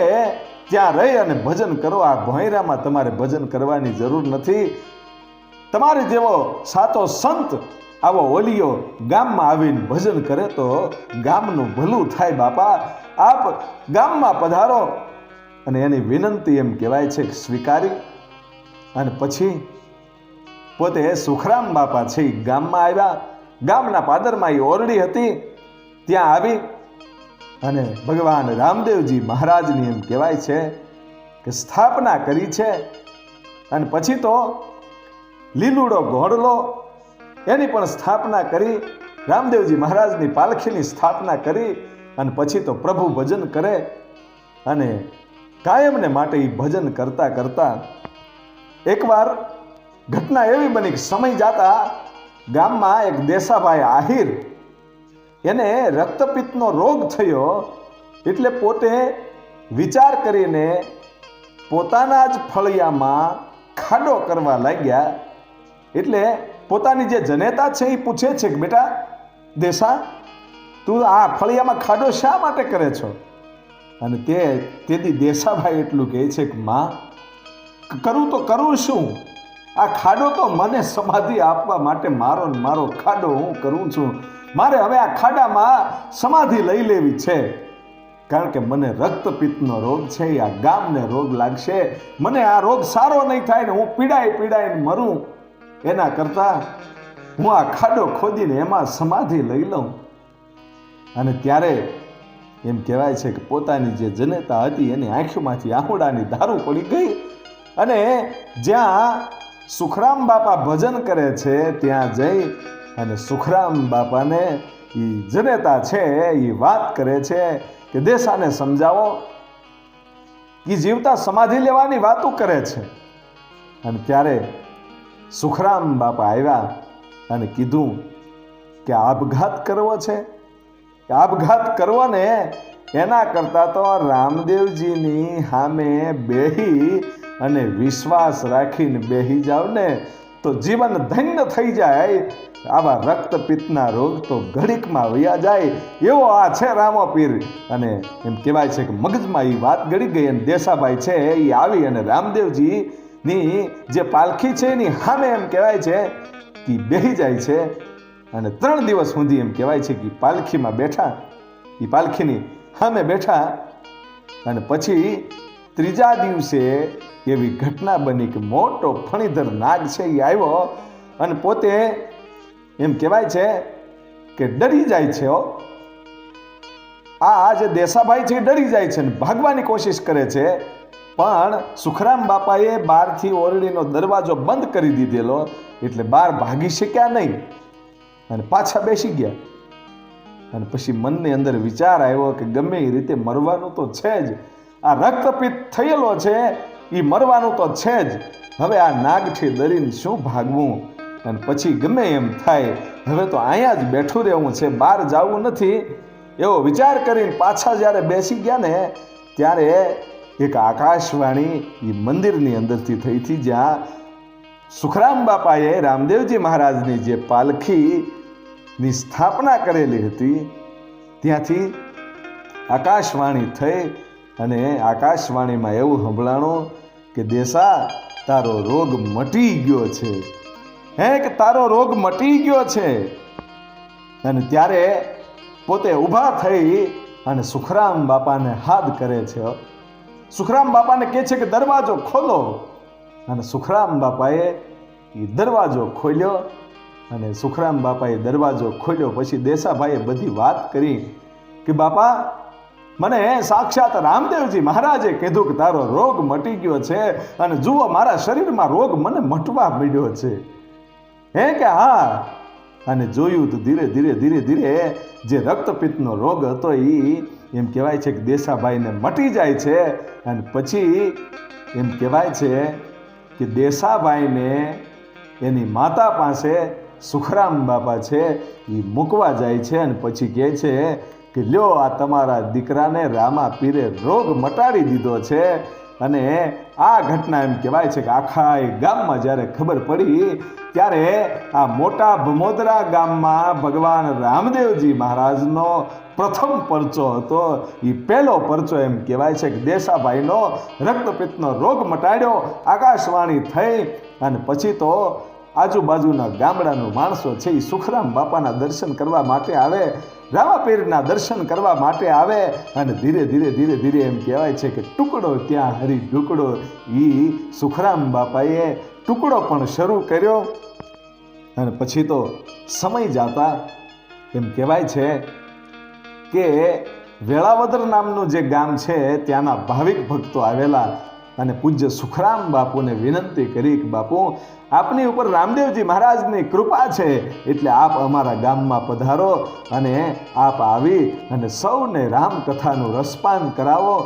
ત્યાં રહી અને ભજન કરો. આ ભોંયરામાં તમારે ભજન કરવાની જરૂર નથી. તમારે જેવો સાતો સંત આવો ઓલિયો ગામમાં આવીને ભજન કરે તો ગામનું ભલું થાય. બાપા, આપ ગામમાં પધારો. અને એની વિનંતી એમ કહેવાય છે કે સ્વીકારી અને પછી પોતે સુખરામ બાપા છે ગામમાં આવ્યા. ગામના પાદરમાં એ ઓરડી હતી ત્યાં આવી અને ભગવાન રામદેવજી મહારાજની એમ કહેવાય છે કે સ્થાપના કરી છે. અને પછી તો લીલુડો ઘોડલો એની પણ સ્થાપના કરી, રામદેવજી મહારાજની પાલખીની સ્થાપના કરી અને પછી તો પ્રભુ ભજન કરે. અને કાયમને માટે એ ભજન કરતા કરતા એકવાર ઘટના એવી બની કે સમય જાતા ગામમાં એક દેસાભાઈ આહિર એને રક્તપિત્તનો રોગ થયો. એટલે પોતે વિચાર કરીને પોતાના જ ફળિયામાં ખાડો કરવા લાગ્યા. એટલે પોતાની જે જનેતા છે એ પૂછે છે કે બેટા દેસા, તું આ ફળિયામાં ખાડો શા માટે કરે છો? અને તેથી દેસાભાઈ એટલું કહે છે કે માં, કરું તો કરું શું? આ ખાડો તો મને સમાધિ આપવા માટે મારો ખાડો હું કરું છું. મારે હવે આ ખાડામાં સમાધિ લઈ લેવી છે, કારણ કે મને રક્તપિત્તનો રોગ છે. આ ગામને રોગ લાગશે, મને આ રોગ સારો નહીં થાય ને હું પીડાઈને મરું. એના કરતાં હું આ ખાડો ખોદીને એમાં સમાધિ લઈ લઉં. અને ત્યારે એમ કહેવાય છે કે પોતાની જે જનેતા હતી એની આંખોમાંથી આંખોડાની ધારું પડી ગઈ. અને જ્યાં સુખરામ બાપા ભજન કરે છે ત્યાં જઈ અને સુખરામ બાપાને એ જનેતા છે એ વાત કરે છે કે દેસાને સમજાવો. એ જીવતા સમાધિ લેવાની વાતો કરે છે. અને ત્યારે સુખરામ બાપા આવ્યા અને કીધું કે આપઘાત કરવો છે? આપઘાત કરવો ને એના કરતાં તો રામદેવજીની સામે બેહી અને વિશ્વાસ રાખીને બેહી જાવ ને તો જીવન ધન્ય થઈ જાય. આવા રક્તપિત્તના રોગ તો ઘડીકમાં વયા જાય એવો આ છે રામાપીર. અને એમ કહેવાય છે કે મગજમાં એ વાત ગળી ગઈ અને દેસાભાઈ છે એ આવી અને રામદેવજીની જે પાલખી છે એની સામે એમ કહેવાય છે કે બેસી જાય છે. અને 3 દિવસ સુધી એમ કહેવાય છે કે પાલખીમાં બેઠા, એ પાલખીની સામે બેઠા. અને પછી 3જા દિવસે એવી ઘટના બની કે મોટો ફણીધર નાગ છે એ આવ્યો અને પોતે એમ કહેવાય છે કે ડરી જાય છે. આ જે દેસાભાઈ છે એ ડરી જાય છે અને ભાગવાની કોશિશ કરે છે. પણ સુખરામ બાપાએ બહારથી ઓરડીનો દરવાજો બંધ કરી દીધેલો એટલે બહાર ભાગી શક્યા નહીં અને પાછા બેસી ગયા. અને પછી મનની અંદર વિચાર આવ્યો કે ગમે એ રીતે મરવાનું તો છે જ, આ રક્તપિત્ત થયેલો છે એ મરવાનું તો છે જ. હવે આ નાગથી ડરીને શું ભાગવું? અને પછી ગમે એમ થાય હવે તો અહીંયા જ બેઠું રહેવું છે, બહાર જવું નથી. એવો વિચાર કરીને પાછા જ્યારે બેસી ગયા ને ત્યારે એક આકાશવાણી એ મંદિરની અંદરથી થઈ હતી, જ્યાં સુખરામ બાપાએ રામદેવજી મહારાજની જે પાલખીની સ્થાપના કરેલી હતી ત્યાંથી આકાશવાણી થઈ. અને આકાશવાણીમાં એવું સંભળાણું કે દેસા તારો રોગ મટી ગયો છે, હે કે તારો રોગ મટી ગયો છે. અને ત્યારે પોતે ઊભા થઈ અને સુખરામ બાપાને હાથ કરે છે. સુખરામ બાપાને કહે છે કે દરવાજો ખોલો. અને સુખરામ બાપાએ એ દરવાજો ખોલ્યો. અને સુખરામ બાપાએ દરવાજો ખોલ્યો પછી દેસાભાઈએ બધી વાત કરી કે બાપા મને સાક્ષાત રામદેવજી મહારાજે કીધું કે તારો રોગ મટી ગયો છે અને જુઓ મારા શરીરમાં રોગ મને મટવા માંડ્યો છે. હે કે હા. અને જોયું તો ધીરે ધીરે જે રક્તપિત્તનો રોગ હતો એ એમ કહેવાય છે કે દેસાભાઈને મટી જાય છે. અને પછી એમ કહેવાય છે કે દેસાભાઈને એની માતા પાસે સુખરામ બાપા છે એ મૂકવા જાય છે. અને પછી કહે છે કે લ્યો આ તમારા દીકરાને રામાપીરે રોગ મટાડી દીધો છે. અને આ ઘટના એમ કહેવાય છે કે આખા ગામમાં જ્યારે ખબર પડી ત્યારે આ મોટા ભમોદરા ગામમાં ભગવાન રામદેવજી મહારાજનો પ્રથમ પરચો હતો. એ પહેલો પરચો એમ કહેવાય છે કે દેસાભાઈનો રક્તપિત્તનો રોગ મટાડ્યો, આકાશવાણી થઈ. અને પછી તો આજુબાજુના ગામડાનો માણસો છે એ સુખરામ બાપાના દર્શન કરવા માટે આવે, રામાપીરના દર્શન કરવા માટે આવે. અને ધીરે ધીરે એમ કહેવાય છે કે ટુકડો ત્યાં હરી ઢુકડો એ સુખરામ બાપાએ ટુકડો પણ શરૂ કર્યો. અને પછી તો સમય જાતા એમ કહેવાય છે કે વેળાવદર નામનું જે ગામ છે ત્યાંના ભાવિક ભક્તો આવેલા અને પૂજ્ય સુખરામ બાપુને વિનંતી કરી કે બાપુ આપની ઉપર રામદેવજી મહારાજની કૃપા છે એટલે આપ અમારા ગામમાં પધારો અને આપ આવી અને સૌને રામકથાનું રસપાન કરાવો.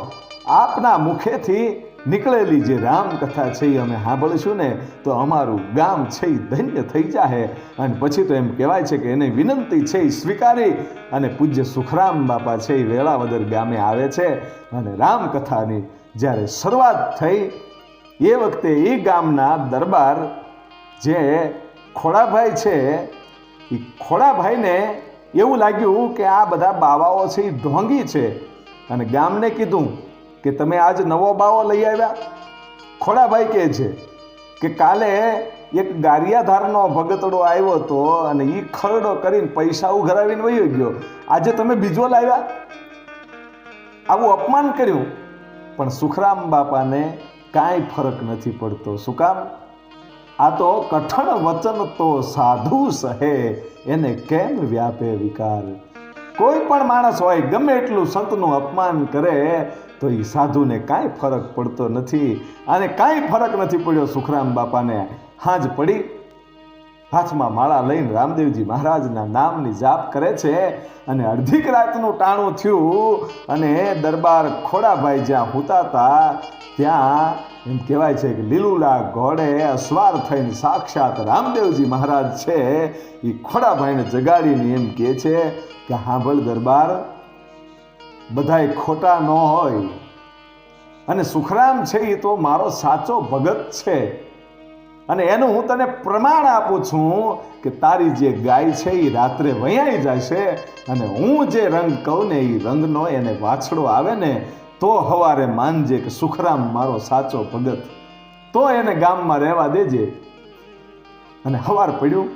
આપના મુખેથી નીકળેલી જે રામકથા છે એ અમે સાંભળીશું ને તો અમારું ગામ છે એ ધન્ય થઈ જાય. અને પછી તો એમ કહેવાય છે કે એની વિનંતી છે એ સ્વીકારી અને પૂજ્ય સુખરામ બાપા છે એ વેળાવદર ગામે આવે છે. અને રામકથાની જ્યારે શરૂઆત થઈ એ વખતે એ ગામના દરબાર જે ખોડાભાઈ છે એ ખોડાભાઈને એવું લાગ્યું કે આ બધા બાવાઓ છે એ ઢોંગી છે. અને ગામને કીધું કે તમે આજ નવો બાવો લઈ આવ્યા? ખોડાભાઈ કહે છે કે કાલે એક ગારિયાધારનો ભગતડો આવ્યો હતો અને એ ખરડો કરીને પૈસા ઉઘરાવીને વયો ગયો, આજે તમે બીજો લાવ્યા? આવું અપમાન કર્યું. પણ સુખરામ બાપાને કાંઈ ફરક નથી પડતો. શું કામ? આ તો કઠણ વચન તો સાધુ સહે એને કેમ વ્યાપે વિકાર. કોઈ પણ માણસ હોય ગમે એટલું સંતનું અપમાન કરે તો એ સાધુને કાંઈ ફરક પડતો નથી. અને કાંઈ ફરક નથી પડ્યો સુખરામ બાપાને. હાંજ પડી, હાથમાં માળા લઈને રામદેવજી મહારાજના નામની જાપ કરે છે. અને અડધીક રાતનું ટાણું થયું અને દરબાર ખોડાભાઈ જ્યાં હુતાતા ત્યાં એમ કહેવાય છે કે લીલુલા ઘોડે અસવાર થઈને સાક્ષાત રામદેવજી મહારાજ છે એ ખોડાભાઈને જગાડીને એમ કહે છે કે હાંભળ દરબાર, બધાય ખોટા ન હોય અને સુખરામ છે એ તો મારો સાચો ભગત છે અને એનું હું તને પ્રમાણ આપું છું કે તારી જે ગાય છે એ રાત્રે વયાઈ જશે, અને હું જે રંગ કહું ને એ રંગનો એને વાછડો આવે ને તો હવારે માનજે કે સુખરામ મારો સાચો ભગત, તો એને ગામમાં રહેવા દેજે. અને હવાર પડ્યું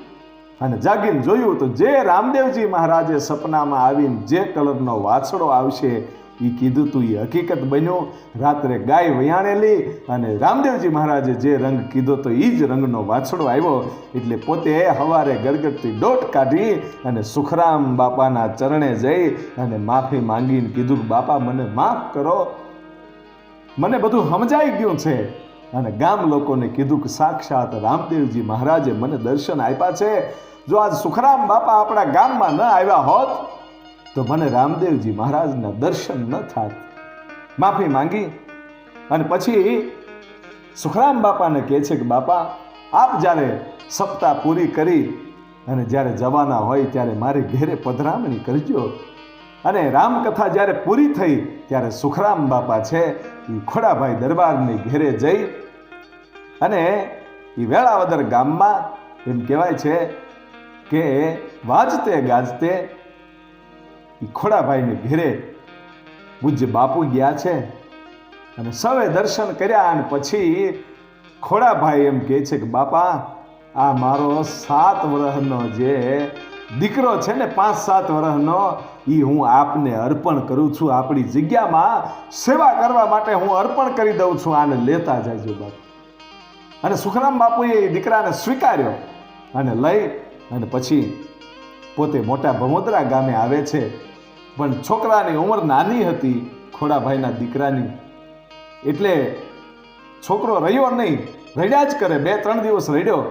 અને જાગીને જોયું તો જે રામદેવજી મહારાજે સપનામાં આવીને જે કલરનો વાછડો આવશે એ કીધું તું એ હકીકત બન્યું. રાત્રે ગાય વયાણેલી અને રામદેવજી મહારાજે જે રંગ કીધો તો એ જ રંગનો વાછડો આવ્યો. એટલે પોતે હવારે ગળગળતી દોટ કાઢી અને સુખરામ બાપાના ચરણે જઈ અને માફી માંગીને કીધું કે બાપા મને માફ કરો, મને બધું સમજાઈ ગયું છે. અને ગામ લોકોને કીધું કે સાક્ષાત રામદેવજી મહારાજે મને દર્શન આપ્યા છે. જો આજ સુખરામ બાપા આપણા ગામમાં ન આવ્યા હોત તો મને રામદેવજી મહારાજના દર્શન ન થાત. માફી માંગી અને પછી સુખરામ બાપાને કહે છે કે બાપા આપ જ્યારે સપ્તાહ પૂરી કરી અને જ્યારે જવાના હોય ત્યારે મારી ઘેરે પધરામણી કરજો. અને રામકથા જ્યારે પૂરી થઈ ત્યારે સુખરામ બાપા છે એ ખોડાભાઈ દરબારની ઘેરે જઈ અને એ વેળાવદર ગામમાં એમ કહેવાય છે કે વાજતે ગાજતે ખોડાભાઈની ઘેરે પૂજ્ય બાપુ ગયા છે. અને સૌએ દર્શન કર્યા અને પછી ખોડાભાઈ એમ કહે છે કે બાપા આ મારો 7 વર્ષનો જે દીકરો છે ને 5-7 વર્ષનો એ હું આપને અર્પણ કરું છું, આપણી જગ્યામાં સેવા કરવા માટે હું અર્પણ કરી દઉં છું, આને લેતા જાજો બાપુ. અને સુખરામ બાપુએ એ દીકરાને સ્વીકાર્યો અને લઈ અને પછી પોતે મોટા ભમોદરા ગામે આવે છે. પણ છોકરાની ઉંમર નાની હતી ખોડાભાઈના દીકરાની, એટલે છોકરો રહ્યો નહીં, રડ્યા જ કરે. 2-3 દિવસ રડ્યો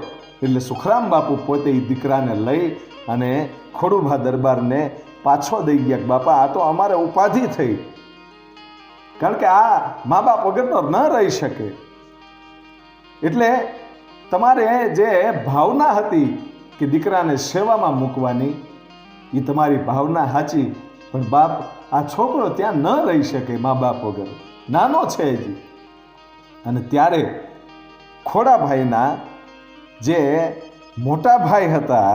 એટલે સુખરામ બાપુ પોતે એ દીકરાને લઈ અને ખોડુભા દરબારને પાછો દઈ ગયા. બાપા આ તો અમારે ઉપાધિ થઈ, કારણ કે આ મા બાપ વગરનો ન રહી શકે, એટલે તમારે જે ભાવના હતી કે દીકરાને સેવામાં મૂકવાની એ તમારી ભાવના સાચી, પણ બાપ આ છોકરો ત્યાં ન રહી શકે મા બાપ વગર, નાનો છે હજી. અને ત્યારે ખોડાભાઈના જે મોટા ભાઈ હતા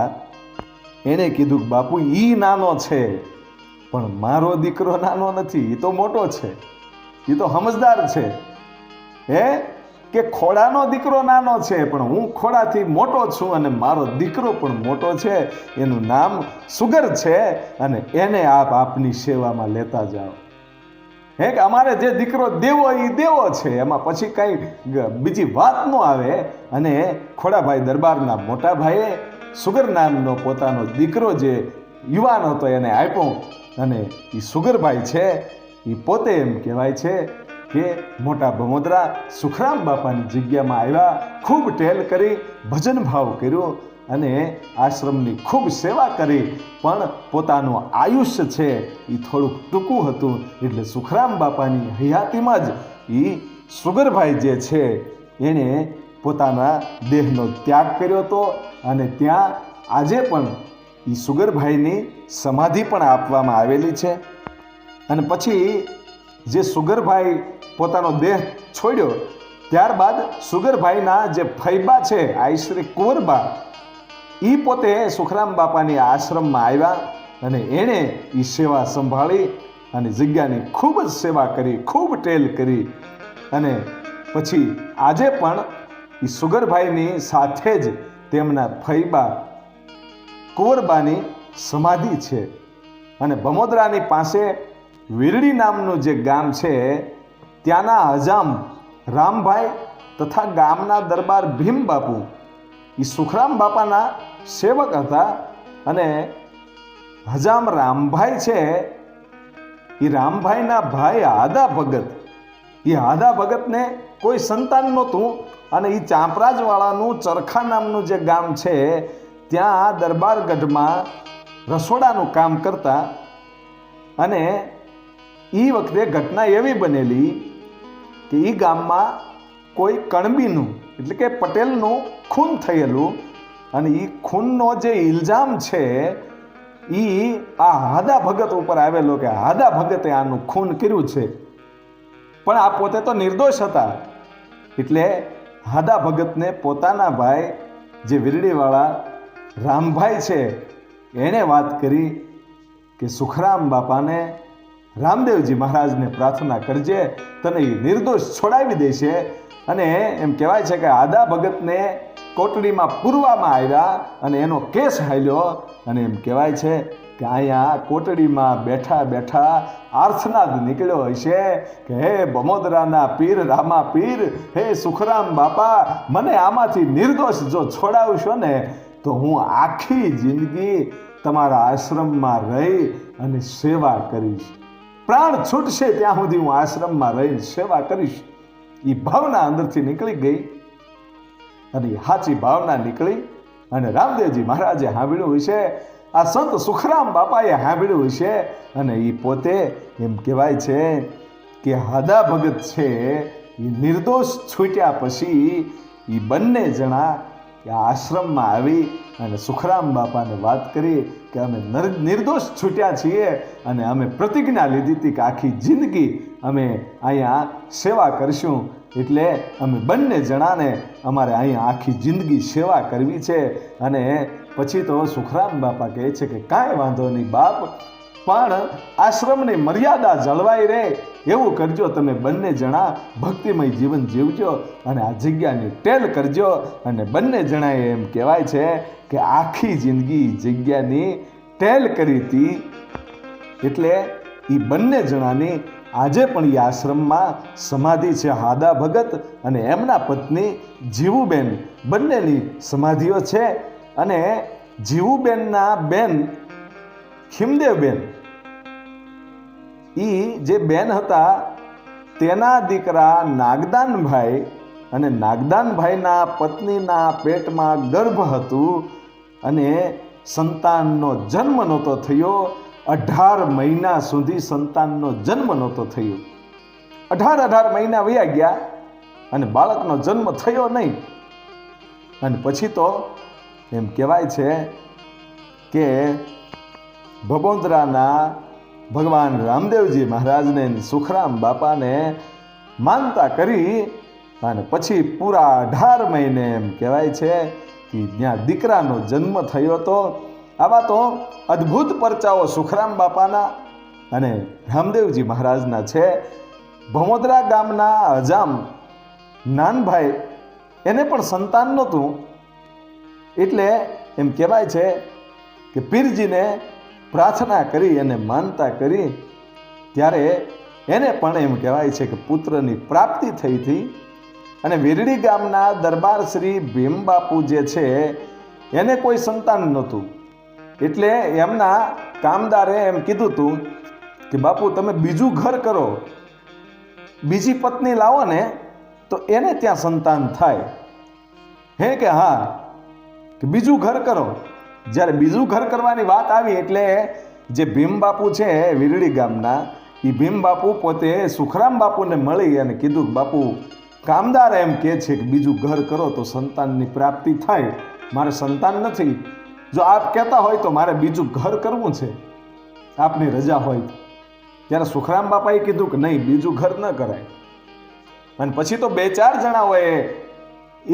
એને કીધું કે બાપુ ઈ નાનો છે પણ મારો દીકરો નાનો નથી, એ તો મોટો છે, એ તો સમજદાર છે. કે ખોડાનો દીકરો નાનો છે પણ હું ખોડાથી મોટો છું અને મારો દીકરો પણ મોટો છે, એનું નામ સુગર છે અને એને આપ આપની સેવામાં લેતા જાઓ. કે અમારે જે દીકરો દેવો એ દેવો છે, એમાં પછી કંઈ બીજી વાત ન આવે. અને ખોડાભાઈ દરબારના મોટા ભાઈએ સુગર નામનો પોતાનો દીકરો જે યુવાન હતો એને આપ્યો. અને એ સુગરભાઈ છે એ પોતે એમ કહેવાય છે કે મોટા ભમોદરા સુખરામ બાપાની જગ્યામાં આવ્યા, ખૂબ ટેલ કરી, ભજન ભાવ કર્યો અને આશ્રમની ખૂબ સેવા કરી. પણ પોતાનું આયુષ્ય છે એ થોડુંક ટૂંકું હતું, એટલે સુખરામ બાપાની હયાતીમાં જ એ સુગરભાઈ જે છે એણે પોતાના દેહનો ત્યાગ કર્યો હતો. અને ત્યાં આજે પણ એ સુગરભાઈની સમાધિ પણ આપવામાં આવેલી છે. અને પછી જે સુગરભાઈ પોતાનો દેહ છોડ્યો ત્યારબાદ સુગરભાઈના જે ફૈબા છે આઈશ્રી કુંવરબા, એ પોતે સુખરામ બાપાની આશ્રમમાં આવ્યા અને એણે એ સેવા સંભાળી અને જગ્યાની ખૂબ જ સેવા કરી, ખૂબ ટેલ કરી. અને પછી આજે પણ એ સુગરભાઈની સાથે જ તેમના ફૈબા કુંવરબાની સમાધિ છે. અને ભમોદરાની પાસે વીરડી નામનું જે ગામ છે ત્યાંના હજામ રામભાઈ તથા ગામના દરબાર ભીમ બાપુ એ સુખરામ બાપાના સેવક હતા. અને હજામ રામભાઈ છે એ રામભાઈના ભાઈ હાદા ભગત, એ હાદા ભગતને કોઈ સંતાન નહોતું અને એ ચાંપરાજવાળાનું ચરખા નામનું જે ગામ છે ત્યાં દરબારગઢમાં રસોડાનું કામ કરતા. અને એ વખતે ઘટના એવી બનેલી કે એ ગામમાં કોઈ કણબીનું એટલે કે પટેલનું ખૂન થયેલું અને એ ખૂનનો જે ઇલ્ઝામ છે એ આ હાદા ભગત ઉપર આવેલો કે હાદા ભગતે આનું ખૂન કર્યું છે. પણ આ પોતે તો નિર્દોષ હતા, એટલે હાદા ભગતને પોતાના ભાઈ જે વીરડીવાળા રામભાઈ છે એણે વાત કરી કે સુખરામ બાપાને રામદેવજી મહારાજને પ્રાર્થના કરજે, તને એ નિર્દોષ છોડાવી દેશે. અને એમ કહેવાય છે કે હાદા ભગતને કોટડીમાં પૂરવામાં આવ્યા અને એનો કેસ હાલ્યો. અને એમ કહેવાય છે કે અહીંયા કોટડીમાં બેઠા બેઠા આર્થનાદ નીકળ્યો હશે કે હે બમોદરાના પીર, રામા પીર, હે સુખરામ બાપા, મને આમાંથી નિર્દોષ જો છોડાવશો ને તો હું આખી જિંદગી તમારા આશ્રમમાં રહી અને સેવા કરીશ. પ્રાણ છૂટશે ત્યાં સુધી હું આશ્રમમાં રહીને સેવા કરીશ. એ ભાવના અંદરથી નીકળી ગઈ અને સાચી ભાવના નીકળી અને રામદેવજી મહારાજે સાંભળ્યું હશે, આ સંત સુખરામ બાપાએ સાંભળ્યું હશે. અને એ પોતે એમ કહેવાય છે કે હાદા ભગત છે એ નિર્દોષ છૂટ્યા પછી એ બંને જણા આશ્રમમાં આવી અને સુખરામ બાપાને વાત કરી કે અમે નિર્દોષ છૂટ્યા છીએ અને અમે પ્રતિજ્ઞા લીધી હતી કે આખી જિંદગી અમે અહીંયા સેવા કરીશું, એટલે અમે બંને જણાને અમારે અહીંયા આખી જિંદગી સેવા કરવી છે. અને પછી તો સુખરામ બાપા કહે છે કે કાંઈ વાંધો નહીં બાપ, પણ આશ્રમની મર્યાદા જળવાઈ રહે એવું કરજો, તમે બંને જણા ભક્તિમય જીવન જીવજો અને આ જગ્યાની ટેલ કરજો. અને બંને જણાએ એમ કહેવાય છે કે આખી જિંદગી જગ્યાની ટેલ કરી હતી. એટલે એ બંને જણાની આજે પણ એ આશ્રમમાં સમાધિ છે. હાદા ભગત અને એમના પત્ની જીવુબેન બંનેની સમાધિઓ છે. અને જીવુબેનના બેન ખીમદેવબેન, એ જે બેન હતા તેના દીકરા નાગદાનભાઈ અને નાગદાનભાઈના પત્નીના પેટમાં ગર્ભ હતું અને સંતાનનો જન્મ નહોતો થયો. 18 મહિના સુધી સંતાનનો જન્મ નહોતો થયો. 18 મહિના વયા ગયા અને બાળકનો જન્મ થયો નહીં. અને પછી તો એમ કહેવાય છે કે ભગોદરાના ભગવાન રામદેવજી મહારાજને સુખરામ બાપાને માનતા કરી અને પછી પૂરા 18 મહિને એમ કહેવાય છે કે જ્યાં દીકરાનો જન્મ થયો હતો. આવા તો અદ્ભુત પરચાઓ સુખરામ બાપાના અને રામદેવજી મહારાજના છે. ભમોદરા ગામના અજામ નાનભાઈ એને પણ સંતાન નહોતું, એટલે એમ કહેવાય છે કે પીરજીને પ્રાર્થના કરી અને માનતા કરી ત્યારે એને પણ એમ કહેવાય છે કે પુત્રની પ્રાપ્તિ થઈ હતી. અને વીરડી ગામના દરબાર શ્રી ભીમબાપુ જે છે એને કોઈ સંતાન નહોતું, એટલે એમના કામદારે એમ કીધું હતું કે બાપુ તમે બીજું ઘર કરો, બીજી પત્ની લાવો ને તો એને ત્યાં સંતાન થાય. હે કે હા, કે બીજું ઘર કરો. જ્યારે બીજું ઘર કરવાની વાત આવી એટલે જે ભીમબાપુ છે વીરડી ગામના, એ ભીમબાપુ પોતે સુખરામ બાપુને મળી અને કીધું કે બાપુ કામદાર એમ કહે છે કે બીજું ઘર કરો તો સંતાનની પ્રાપ્તિ થાય, મારે સંતાન નથી, જો આપ કહેતા હોય તો મારે બીજું ઘર કરવું છે, આપની રજા હોય. ત્યારે સુખરામ બાપાએ કીધું કે નહીં, બીજું ઘર ન કરાય. અને પછી તો 2-4 જણાઓએ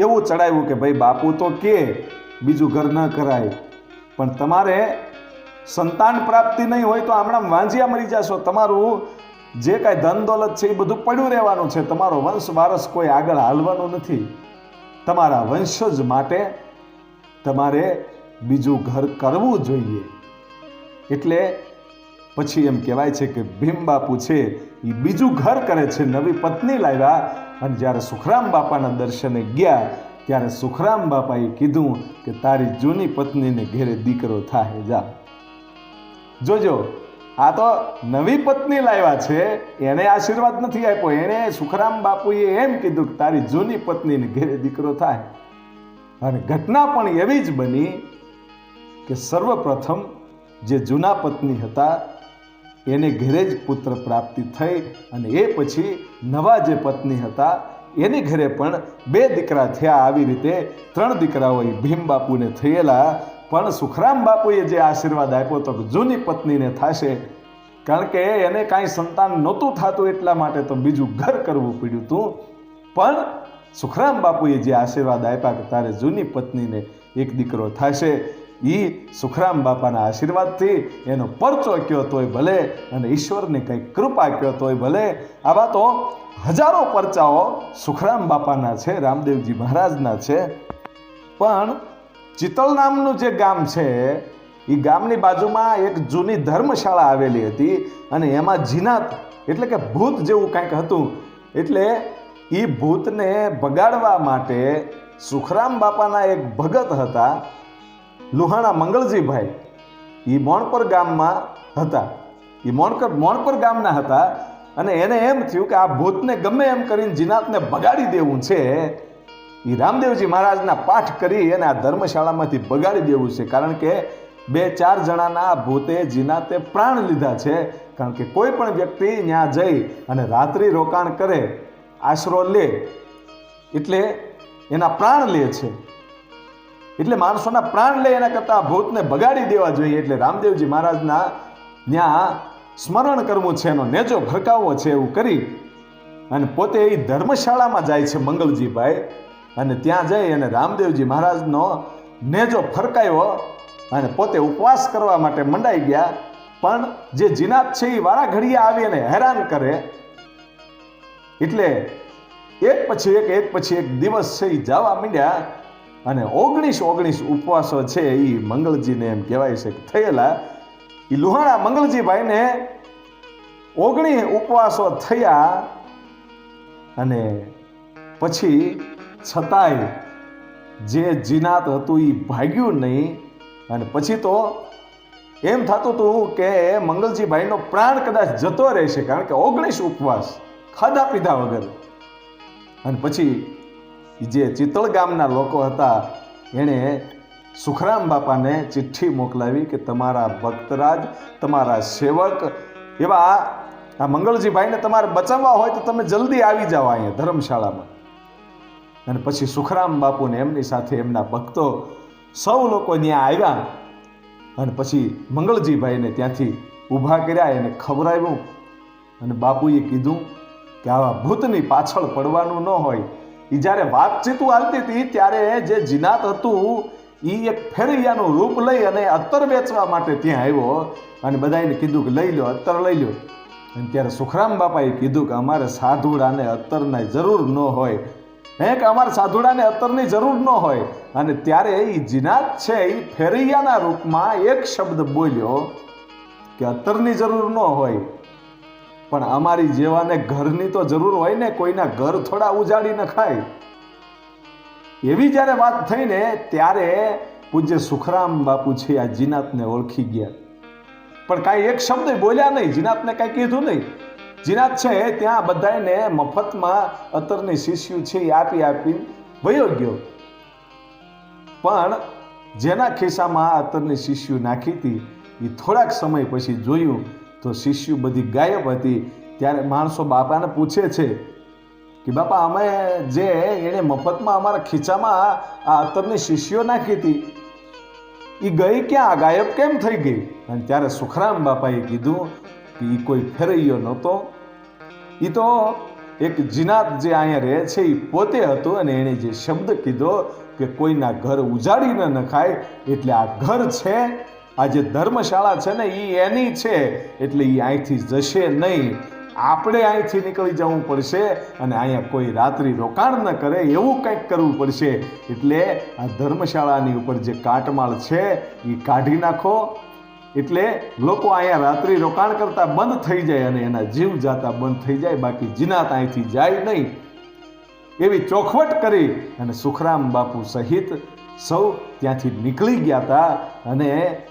એવું ચડાવ્યું કે ભાઈ બાપુ તો કે બીજું ઘર ન કરાય, પણ તમારે સંતાન પ્રાપ્તિ નહીં હોય તો હમણાં વાંજિયા મરી જશો, તમારું જે કાંઈ ધન દોલત છે એ બધું પડ્યું રહેવાનું છે, તમારો વંશ વારસ કોઈ આગળ હાલવાનું નથી. તમારા વંશજ માટે તમારે બીજું ઘર કરવું જોઈએ. એટલે પછી એમ કહેવાય છે કે ભીમબાપુ છે એ બીજું ઘર કરે છે, નવી પત્ની લાવ્યા. અને જ્યારે સુખરામ બાપાના દર્શને ગયા ત્યારે સુખરામ બાપાએ કીધું કે તારી જૂની પત્નીને ઘેરે દીકરો થાય, જા. જોજો, આ તો નવી પત્ની લાવ્યા છે, એને આશીર્વાદ નથી આપ્યો, એને સુખરામ બાપુએ એમ કીધું કે તારી જૂની પત્નીને ઘેરે દીકરો થાય. અને ઘટના પણ એવી જ બની કે સર્વપ્રથમ જે જૂના પત્ની હતા એને ઘેરે જ પુત્ર પ્રાપ્તિ થઈ. અને એ પછી નવા જે પત્ની હતા એની ઘરે પણ 2 દીકરા થયા. આવી રીતે 3 દીકરાઓ ભીમબાપુને થયેલા. પણ સુખરામ બાપુએ જે આશીર્વાદ આપ્યો તો જૂની પત્નીને થશે, કારણ કે એને કાંઈ સંતાન નહોતું થતું એટલા માટે તો બીજું ઘર કરવું પડ્યું હતું. પણ સુખરામ બાપુએ જે આશીર્વાદ આપ્યા કે તારે જૂની પત્નીને એક દીકરો થશે, એ સુખરામ બાપાના આશીર્વાદથી એનો પરચો કયો તોય ભલે અને ઈશ્વરની કંઈક કૃપા કયો તોય ભલે. આવા તો હજારો પરચાઓ સુખરામ બાપાના છે, રામદેવજી મહારાજના છે. પણ ચિતલ નામનું જે ગામ છે એ ગામની બાજુમાં એક જૂની ધર્મશાળા આવેલી હતી અને એમાં જીનાત એટલે કે ભૂત જેવું કંઈક હતું. એટલે એ ભૂતને ભગાડવા માટે સુખરામ બાપાના એક ભગત હતા, લુહાણા મંગળજીભાઈ. એ મોણપર ગામમાં હતા, એ મોણપર ગામના હતા. અને એને એમ થયું કે આ ભૂતને ગમે એમ કરીને જીનાતને ભગાડી દેવું છે. એ રામદેવજી મહારાજના પાઠ કરી અને આ ધર્મશાળામાંથી ભગાડી દેવું છે, કારણ કે 2-4 જણાના ભૂતે જીનાતે પ્રાણ લીધા છે. કારણ કે કોઈ પણ વ્યક્તિ ત્યાં જઈ અને રાત્રિ રોકાણ કરે, આશરો લે એટલે એના પ્રાણ લે છે. એટલે માણસોના પ્રાણ લે એના કરતાં આ ભૂતને ભગાડી દેવા જોઈએ. એટલે રામદેવજી મહારાજના ત્યાં સ્મરણ કરવું છે, એનો નેજો ભરકાવવો છે એવું કરી અને પોતે એ ધર્મશાળામાં જાય છે મંગળજીભાઈ. અને ત્યાં જઈ અને રામદેવજી મહારાજનો નેજો ફરકાવ્યો અને પોતે ઉપવાસ કરવા માટે મંડાઈ ગયા. પણ જે જીનાત છે એ વારા ઘડીએ આવી અને હેરાન કરે. એટલે એક પછી એક દિવસ છે એ જવા માંડ્યા અને 19 ઉપવાસો છે એ મંગળજીને એમ કહેવાય છે કે થયેલા. એ લુહાણા મંગળજીભાઈને 19 ઉપવાસો થયા અને પછી છતાંય જે જીનાત હતું એ ભાગ્યું નહીં. અને પછી તો એમ થતું હતું કે મંગળજીભાઈનો પ્રાણ કદાચ જતો રહેશે, કારણ કે 19 ઉપવાસ ખાધા પીધા વગર. અને પછી જે ચિતળ ગામના લોકો હતા એણે સુખરામ બાપાને ચિઠ્ઠી મોકલાવી કે તમારા ભક્તરાજ, તમારા સેવક એવા આ મંગળજીભાઈને તમારે બચાવવા હોય તો તમે જલ્દી આવી જાઓ અહીંયા ધર્મશાળામાં. અને પછી સુખરામ બાપુને એમની સાથે એમના ભક્તો સૌ લોકો ત્યાં આવ્યા અને પછી મંગળજીભાઈને ત્યાંથી ઊભા કર્યા, એને ખબરાવ્યું. અને બાપુએ કીધું કે આવા ભૂતની પાછળ પડવાનું ન હોય. એ જ્યારે વાતચીતું હાલતી હતી ત્યારે જે જીનાત હતું એ એક ફેરૈયાનું રૂપ લઈ અને અત્તર વેચવા માટે ત્યાં આવ્યો અને બધાને કીધું કે લઈ લો, અત્તર લઈ લો. અને ત્યારે સુખરામ બાપાએ કીધું કે અમારે સાધુડાને અત્તરની જરૂર ન હોય, કે અમારે સાધુડાને અત્તરની જરૂર ન હોય. અને ત્યારે એ જીનાત છે એ ફેરૈયાના રૂપમાં એક શબ્દ બોલ્યો કે અત્તરની જરૂર ન હોય, પણ અમારી જેવાને ઘરની તો જરૂર હોય ને, કોઈના ઘર થોડા ઉજાડી ન ખાય. એવી જ્યારે વાત થઈ ને ત્યારે પૂજ્ય સુખરામ બાપુ છે આ જીનાતને ઓળખી ગયા, પણ કાંઈ એક શબ્દ બોલ્યા નહીં, જીનાતને કાંઈ કીધું નહીં. જીનાત છે ત્યાં બધાને મફતમાં અત્તરની શીશીઓ છે એ આપી વયો ગયો. પણ જેના ખિસ્સામાં અત્તરની શીશીઓ નાખી હતી એ થોડાક સમય પછી જોયું તો શીશીઓ બધી ગાયબ હતી. ત્યારે માણસો બાપાને પૂછે છે કે બાપા અમે જે એણે મફતમાં અમારા ખીચામાં આ અત્તરની શીશીઓ નાખી હતી એ ગઈ ક્યાં, ગાયબ કેમ થઈ ગઈ? અને ત્યારે સુખરામ બાપાએ કીધું કે એ કોઈ ફેરૈયો નહોતો, એ તો એક જીનાત જે અહીંયા રહે છે એ પોતે હતો. અને એણે જે શબ્દ કીધો કે કોઈના ઘર ઉજાડીને ન ખાય, એટલે આ ઘર છે, આ જે ધર્મશાળા છે ને એ એની છે, એટલે એ અહીંથી જશે નહીં. આપણે અહીંથી નીકળી જવું પડશે અને અહીંયા કોઈ રાત્રિ રોકાણ ન કરે એવું કંઈક કરવું પડશે. એટલે આ ધર્મશાળાની ઉપર જે કાટમાળ છે એ કાઢી નાખો, એટલે લોકો અહીંયા રાત્રિ રોકાણ કરતા બંધ થઈ જાય અને એના જીવ જાતા બંધ થઈ જાય, બાકી જીનાત અહીંથી જાય નહીં. એવી ચોખવટ કરી અને સુખરામ બાપુ સહિત સૌ ત્યાંથી નીકળી ગયા હતા અને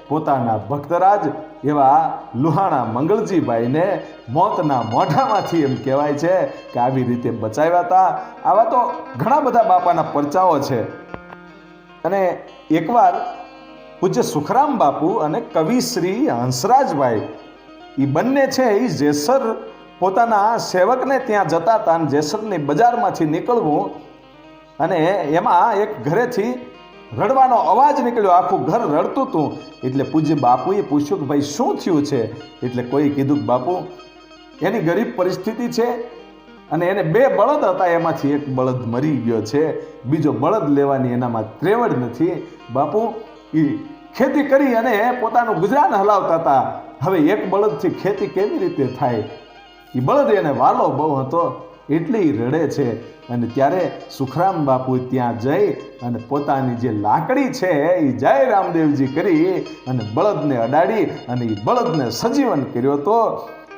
પોતાના ભક્તરાજ એવા લુહાણા મંગળજીભાઈને મોતના મોઢામાંથી એમ કહેવાય છે કે આવી રીતે બચાવ્યા હતા. આવા તો ઘણા બધા બાપાના પરચાઓ છે. અને એકવાર પૂજ્ય સુખરામ બાપુ અને કવિ શ્રી હંસરાજભાઈ એ બંને છે એ જેસર પોતાના સેવકને ત્યાં જતા હતા અને જેસરની બજારમાંથી નીકળવું અને એમાં એક ઘરેથી રડવાનો અવાજ નીકળ્યો, આખું ઘર રડતું હતું. એટલે પૂજ્ય બાપુએ પૂછ્યું કે ભાઈ શું થયું છે? એટલે કોઈ કીધું કે બાપુ એની ગરીબ પરિસ્થિતિ છે અને એને 2 બળદ હતા, એમાંથી એક બળદ મરી ગયો છે, બીજો બળદ લેવાની એનામાં ત્રેવડ નથી. બાપુ એ ખેતી કરી અને પોતાનું ગુજરાન હલાવતા હતા. હવે એક બળદથી ખેતી કેવી રીતે થાય? એ બળદ એને વાલો બહુ હતો એટલે એ રડે છે. અને ત્યારે સુખરામ બાપુ ત્યાં જઈ અને પોતાની જે લાકડી છે એ જય રામદેવજી કરી અને બળદને અડાડી અને એ બળદને સજીવન કર્યો. તો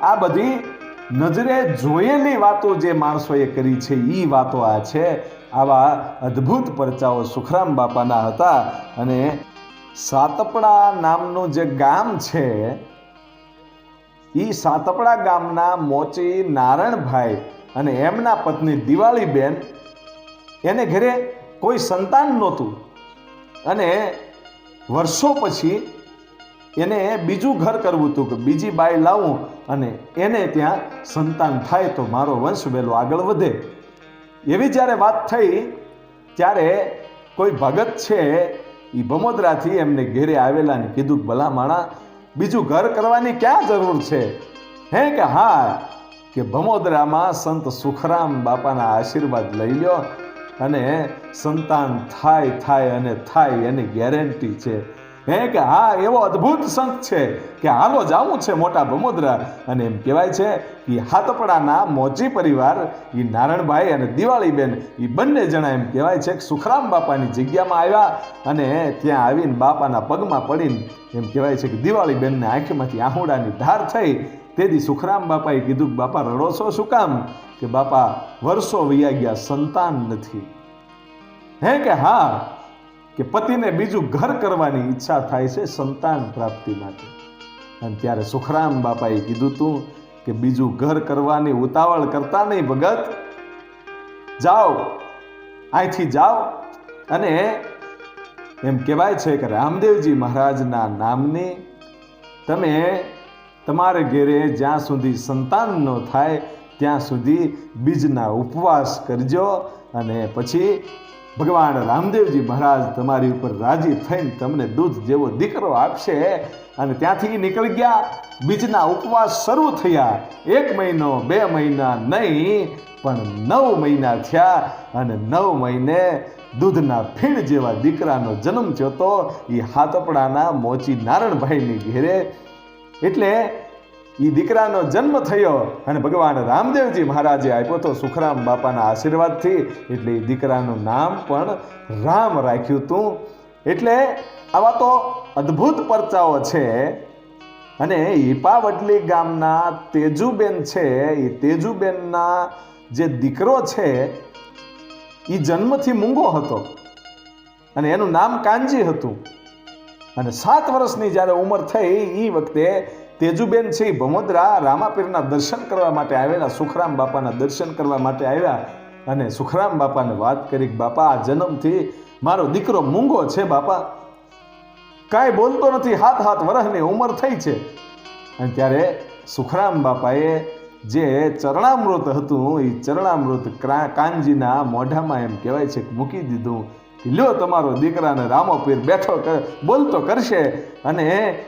આ બધી નજરે જોયેલી વાતો જે માણસોએ કરી છે એ વાતો આ છે. આવા અદ્ભુત પરચાઓ સુખરામ બાપાના હતા. અને સાતપડા નામનું જે ગામ છે એ સાતપડા ગામના મોચી નારણભાઈ અને એમના પત્ની દિવાળીબેન, એને ઘરે કોઈ સંતાન નહોતું અને વર્ષો પછી એને બીજું ઘર કરવું હતું કે બીજી બાઈ લાવું અને એને ત્યાં સંતાન થાય તો મારો વંશ વહેલો આગળ વધે. એવી જ્યારે વાત થઈ ત્યારે કોઈ ભગત છે એ ભમોદરાથી એમને ઘેરે આવેલા ને કીધું કે ભલા માણા બીજું ઘર કરવાની ક્યાં જરૂર છે? હે કે હા, કે ભમોદરામાં સંત સુખરામ બાપાના આશીર્વાદ લઈ લ્યો અને સંતાન થાય અને થાય એની ગેરંટી છે. હે કે હા, એવો અદ્ભુત સંત છે કે હાલો જાવું છે મોટા ભમોદરા. અને એમ કહેવાય છે કે હાતપડાના મોચી પરિવાર એ નારણભાઈ અને દિવાળીબેન એ બંને જણા એમ કહેવાય છે કે સુખરામ બાપાની જગ્યામાં આવ્યા અને ત્યાં આવીને બાપાના પગમાં પડીને એમ કહેવાય છે કે દિવાળીબેનને આંખમાંથી આહુડાની ધાર થઈ. તેથી સુખરામ બાપાએ કીધું કે બાપા રડો છો શું કામ? કે બાપા વર્ષો વયા ગયા, સંતાન નથી. હે કે હા, કે પતિને બીજું ઘર કરવાની ઈચ્છા થાય છે સંતાન પ્રાપ્તિ માટે. અને ત્યારે સુખરામ બાપાએ કીધું તું કે બીજું ઘર કરવાની ઉતાવળ કરતા નહીં ભગત, જાઓ અહીંથી જાઓ અને એમ કહેવાય છે કે રામદેવજી મહારાજના નામની તમે તમારે ઘેરે જ્યાં સુધી સંતાન ન થાય ત્યાં સુધી બીજના ઉપવાસ કરજો અને પછી ભગવાન રામદેવજી મહારાજ તમારી ઉપર રાજી થઈને તમને દૂધ જેવો દીકરો આપશે. અને ત્યાંથી નીકળી ગયા. બીજના ઉપવાસ શરૂ થયા. 1 મહિનો 2 મહિના નહીં પણ 9 મહિના થયા અને 9 મહિને દૂધના ફીણ જેવા દીકરાનો જન્મ થયો તો એ હાતપડાના મોચી નારણભાઈની ઘેરે. એટલે એ દીકરાનો જન્મ થયો અને ભગવાન રામદેવજી મહારાજે આપ્યો તો સુખરામ બાપાના આશીર્વાદથી. એટલે એ દીકરાનું નામ પણ રામ રાખ્યું હતું. એટલે આવા તો અદ્ભુત પરચાઓ છે. અને હિપાવડલી ગામના તેજુબેન છે, એ તેજુબેનના જે દીકરો છે એ જન્મથી મૂંગો હતો અને એનું નામ કાનજી હતું. અને 7 વર્ષની જ્યારે ઉંમર થઈ એ વખતે તેજુબેન છે એ ભમોદરા રામાપીરના દર્શન કરવા માટે આવેલા, સુખરામ બાપાના દર્શન કરવા માટે આવ્યા. અને સુખરામ બાપાને વાત કરી કે બાપા આ જન્મથી મારો દીકરો મૂંગો છે, બાપા કાંઈ બોલતો નથી, 7 વર્ષની ઉંમર થઈ છે. અને ત્યારે સુખરામ બાપાએ જે ચરણામૃત હતું એ ચરણામૃત કાનજીના મોઢામાં એમ કહેવાય છે મૂકી દીધું. લ્યો તમારો દીકરાને રામોપીર બેઠો બોલતો કરશે. અને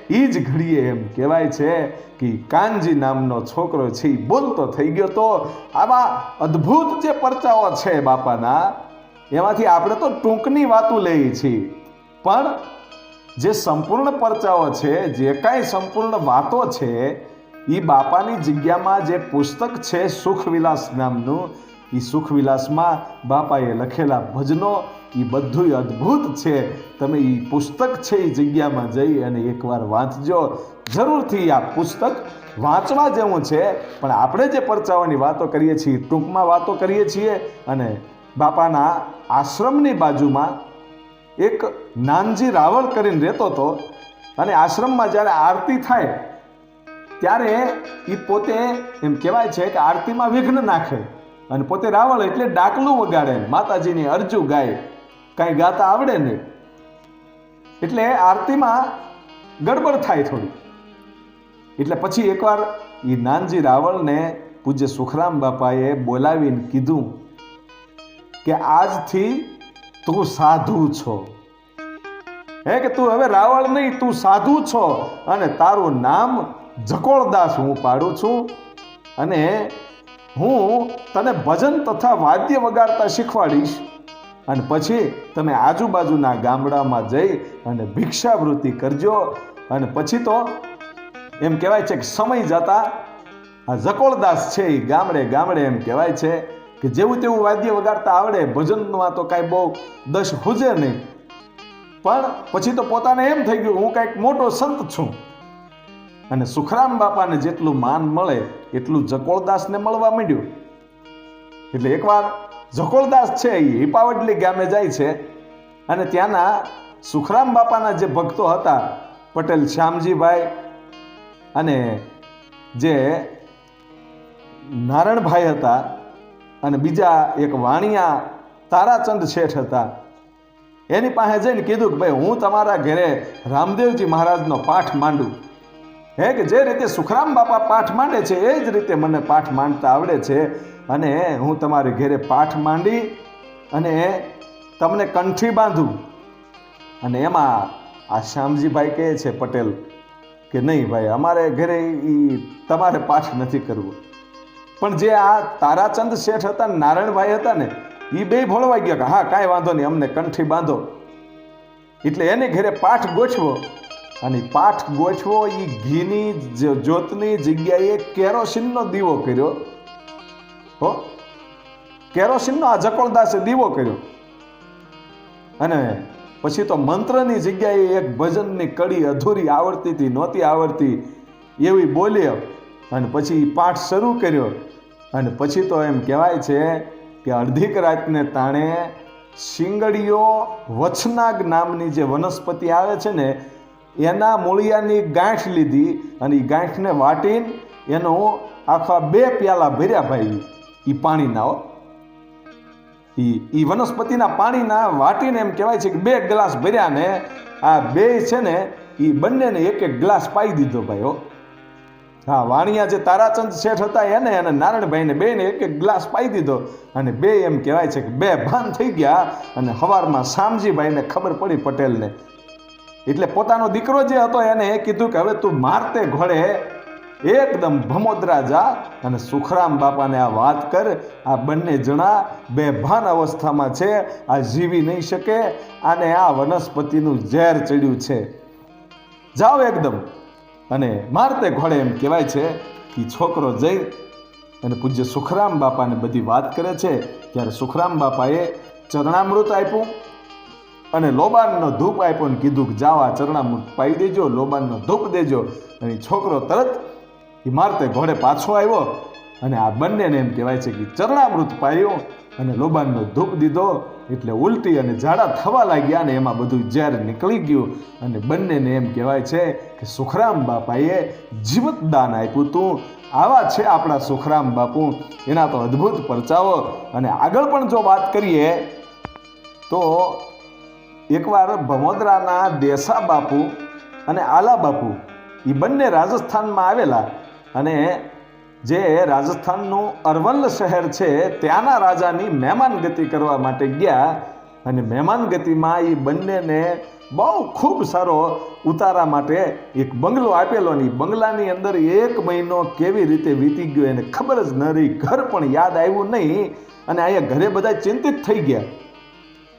એ જ ઘડીએ એમ કહેવાય છે કે કાનજી નામનો છોકરો છે એ બોલતો થઈ ગયો. તો આવા અદ્ભુત જે પરચાઓ છે બાપાના, એમાંથી આપણે તો ટૂંકની વાતો લઈએ છીએ, પણ જે સંપૂર્ણ પરચાઓ છે, જે કાંઈ સંપૂર્ણ વાતો છે, એ બાપાની જગ્યામાં જે પુસ્તક છે સુખવિલાસ નામનું, એ સુખવિલાસમાં બાપાએ લખેલા ભજનો એ બધું અદ્ભુત છે. તમે એ પુસ્તક છે એ જગ્યામાં જઈ અને એકવાર વાંચજો. જરૂરથી આ પુસ્તક વાંચવા જેવું છે. પણ આપણે જે પરચાઓની વાતો કરીએ છીએ ટૂંકમાં વાતો કરીએ છીએ. અને બાપાના આશ્રમની બાજુમાં એક નાનજી રાવળ કરીને રહેતો હતો. અને આશ્રમમાં જ્યારે આરતી થાય ત્યારે એ પોતે એમ કહેવાય છે કે આરતીમાં વિઘ્ન નાખે અને પોતે રાવળ એટલે ડાકલું વગાડે, માતાજીની અરજુ ગાય, કાંઈ ગાતા આવડે નહીં. એટલે આરતીમાં ગડબડ થાય થોડી. એટલે પછી એકવાર એ નાનજી રાવળને પૂજ્ય સુખરામ બાપાએ બોલાવીને કીધું કે આજથી તું સાધુ છો. હે કે તું હવે રાવળ નહીં, તું સાધુ છો અને તારું નામ જકોળદાસ હું પાડું છું. અને હું તને ભજન તથા વાદ્ય વગાડતા શીખવાડીશ અને પછી તમે આજુબાજુના ગામડામાં જઈ અને ભિક્ષાવૃત્તિ કરજો. અને પછી તો એમ કહેવાય છે કે સમય જતા આ જકોળદાસ છે એ ગામડે ગામડે એમ કહેવાય છે કે જેવું તેવું વાદ્ય વગાડતા આવડે, ભજનમાં તો કાંઈ બહુ દશ હુજે નહીં, પણ પછી તો પોતાને એમ થઈ ગયું હું કાંઈક મોટો સંત છું. અને સુખરામ બાપાને જેટલું માન મળે એટલું જકોળદાસને મળવા માંડ્યું. એટલે એકવાર જકોળદાસ છે એ હિપાવડલી ગામે જાય છે અને ત્યાંના સુખરામ બાપાના જે ભક્તો હતા, પટેલ શ્યામજીભાઈ અને જે નારણભાઈ હતા અને બીજા એક વાણિયા તારાચંદ શેઠ હતા, એની પાસે જઈને કીધું કે ભાઈ હું તમારા ઘરે રામદેવજી મહારાજનો પાઠ માંડું. હે કે જે રીતે સુખરામ બાપા પાઠ માંડે છે એ જ રીતે મને પાઠ માંડતા આવડે છે અને હું તમારી ઘરે પાઠ માંડી અને તમને કંઠી બાંધું. અને એમાં આ શ્યામજીભાઈ કહે છે પટેલ કે નહીં ભાઈ, અમારે ઘરે તમારે પાઠ નથી કરવો. પણ જે આ તારાચંદ શેઠ હતા ને નારાયણભાઈ હતા ને એ બે ભોળવાઈ ગયા કે હા કાંઈ વાંધો નહીં, અમને કંઠી બાંધો. એટલે એને ઘરે પાઠ ગોઠવો અને પાઠ ગોઠવો એ ઘીની જ્યોતની જગ્યાએ કેરોસીનનો દીવો કર્યો. હો, કેરોસીનનો આ જકોળદાસે દીવો કર્યો. અને પછી તો મંત્રની જગ્યાએ એક ભજનની કડી અધૂરી આવડતી હતી, નહોતી આવડતી એવી બોલ્યો અને પછી પાઠ શરૂ કર્યો. અને પછી તો એમ કહેવાય છે કે અડધીક રાતને તાણે શિંગડીઓ વચનાગ નામની જે વનસ્પતિ આવે છે ને એના મૂળિયાની ગાંઠ લીધી અને એ ગાંઠને વાટીને એનો આખા 2 પ્યાલા ભર્યા ભાઈ એ પાણીના. એ વનસ્પતિના પાણીના વાટીને એમ કહેવાય છે કે 2 ગ્લાસ ભર્યા ને આ 2 છે ને એ બંનેને 1-1 ગ્લાસ પાઈ દીધો ભાઈ. હો હા, વાણિયા જે તારાચંદ શેઠ હતા એને અને નારાયણભાઈને બેને 1-1 ગ્લાસ પાઈ દીધો અને 2 એમ કહેવાય છે કે 2 ભાન થઈ ગયા. અને સવારમાં શામજીભાઈને ખબર પડી પટેલને. એટલે પોતાનો દીકરો જે હતો એને કીધું કે હવે તું મારતે ઘોડે એકદમ ભમોદરા જા અને સુખરામ બાપાને આ વાત કર. આ બંને જણા બેભાન અવસ્થામાં છે, આ જીવી નહીં શકે, અને આ વનસ્પતિનું ઝેર ચડ્યું છે, જાઓ એકદમ. અને મારતે ઘોડે એમ કહેવાય છે કે છોકરો જઈ અને પૂજ્ય સુખરામ બાપાને બધી વાત કરે છે. ત્યારે સુખરામ બાપાએ ચરણામૃત આપ્યું અને લોબાનનો ધૂપ આપ્યો ને કીધું કે જાઓ આ ચરણામૃત પાઈ દેજો, લોબાનનો ધૂપ દેજો. અને છોકરો તરત એ મારતે ઘોડે પાછો આવ્યો અને આ બંનેને એમ કહેવાય છે કે ચરણામૃત પાયું અને લોબાનનો ધૂપ દીધો. એટલે ઉલટી અને ઝાડા થવા લાગ્યા અને એમાં બધું ઝેર નીકળી ગયું. અને બંનેને એમ કહેવાય છે કે સુખરામ બાપાએ જીવત દાન આપ્યું હતું. આવા છે આપણા સુખરામ બાપુ, એના તો અદ્ભુત પરચાઓ. અને આગળ પણ જો વાત કરીએ તો એકવાર ભમોદરાના દેસા બાપુ અને આલા બાપુ એ બંને રાજસ્થાનમાં આવેલા અને જે રાજસ્થાનનું અરવલ્લ શહેર છે ત્યાંના રાજાની મહેમાનગતિ કરવા માટે ગયા. અને મહેમાનગતિમાં એ બંનેને બહુ ખૂબ સારો ઉતારા માટે એક બંગલો આપેલો. ને બંગલાની અંદર 1 મહિનો કેવી રીતે વીતી ગયો એને ખબર જ ન રહી, ઘર પણ યાદ આવ્યું નહીં. અને અહીંયા ઘરે બધા ચિંતિત થઈ ગયા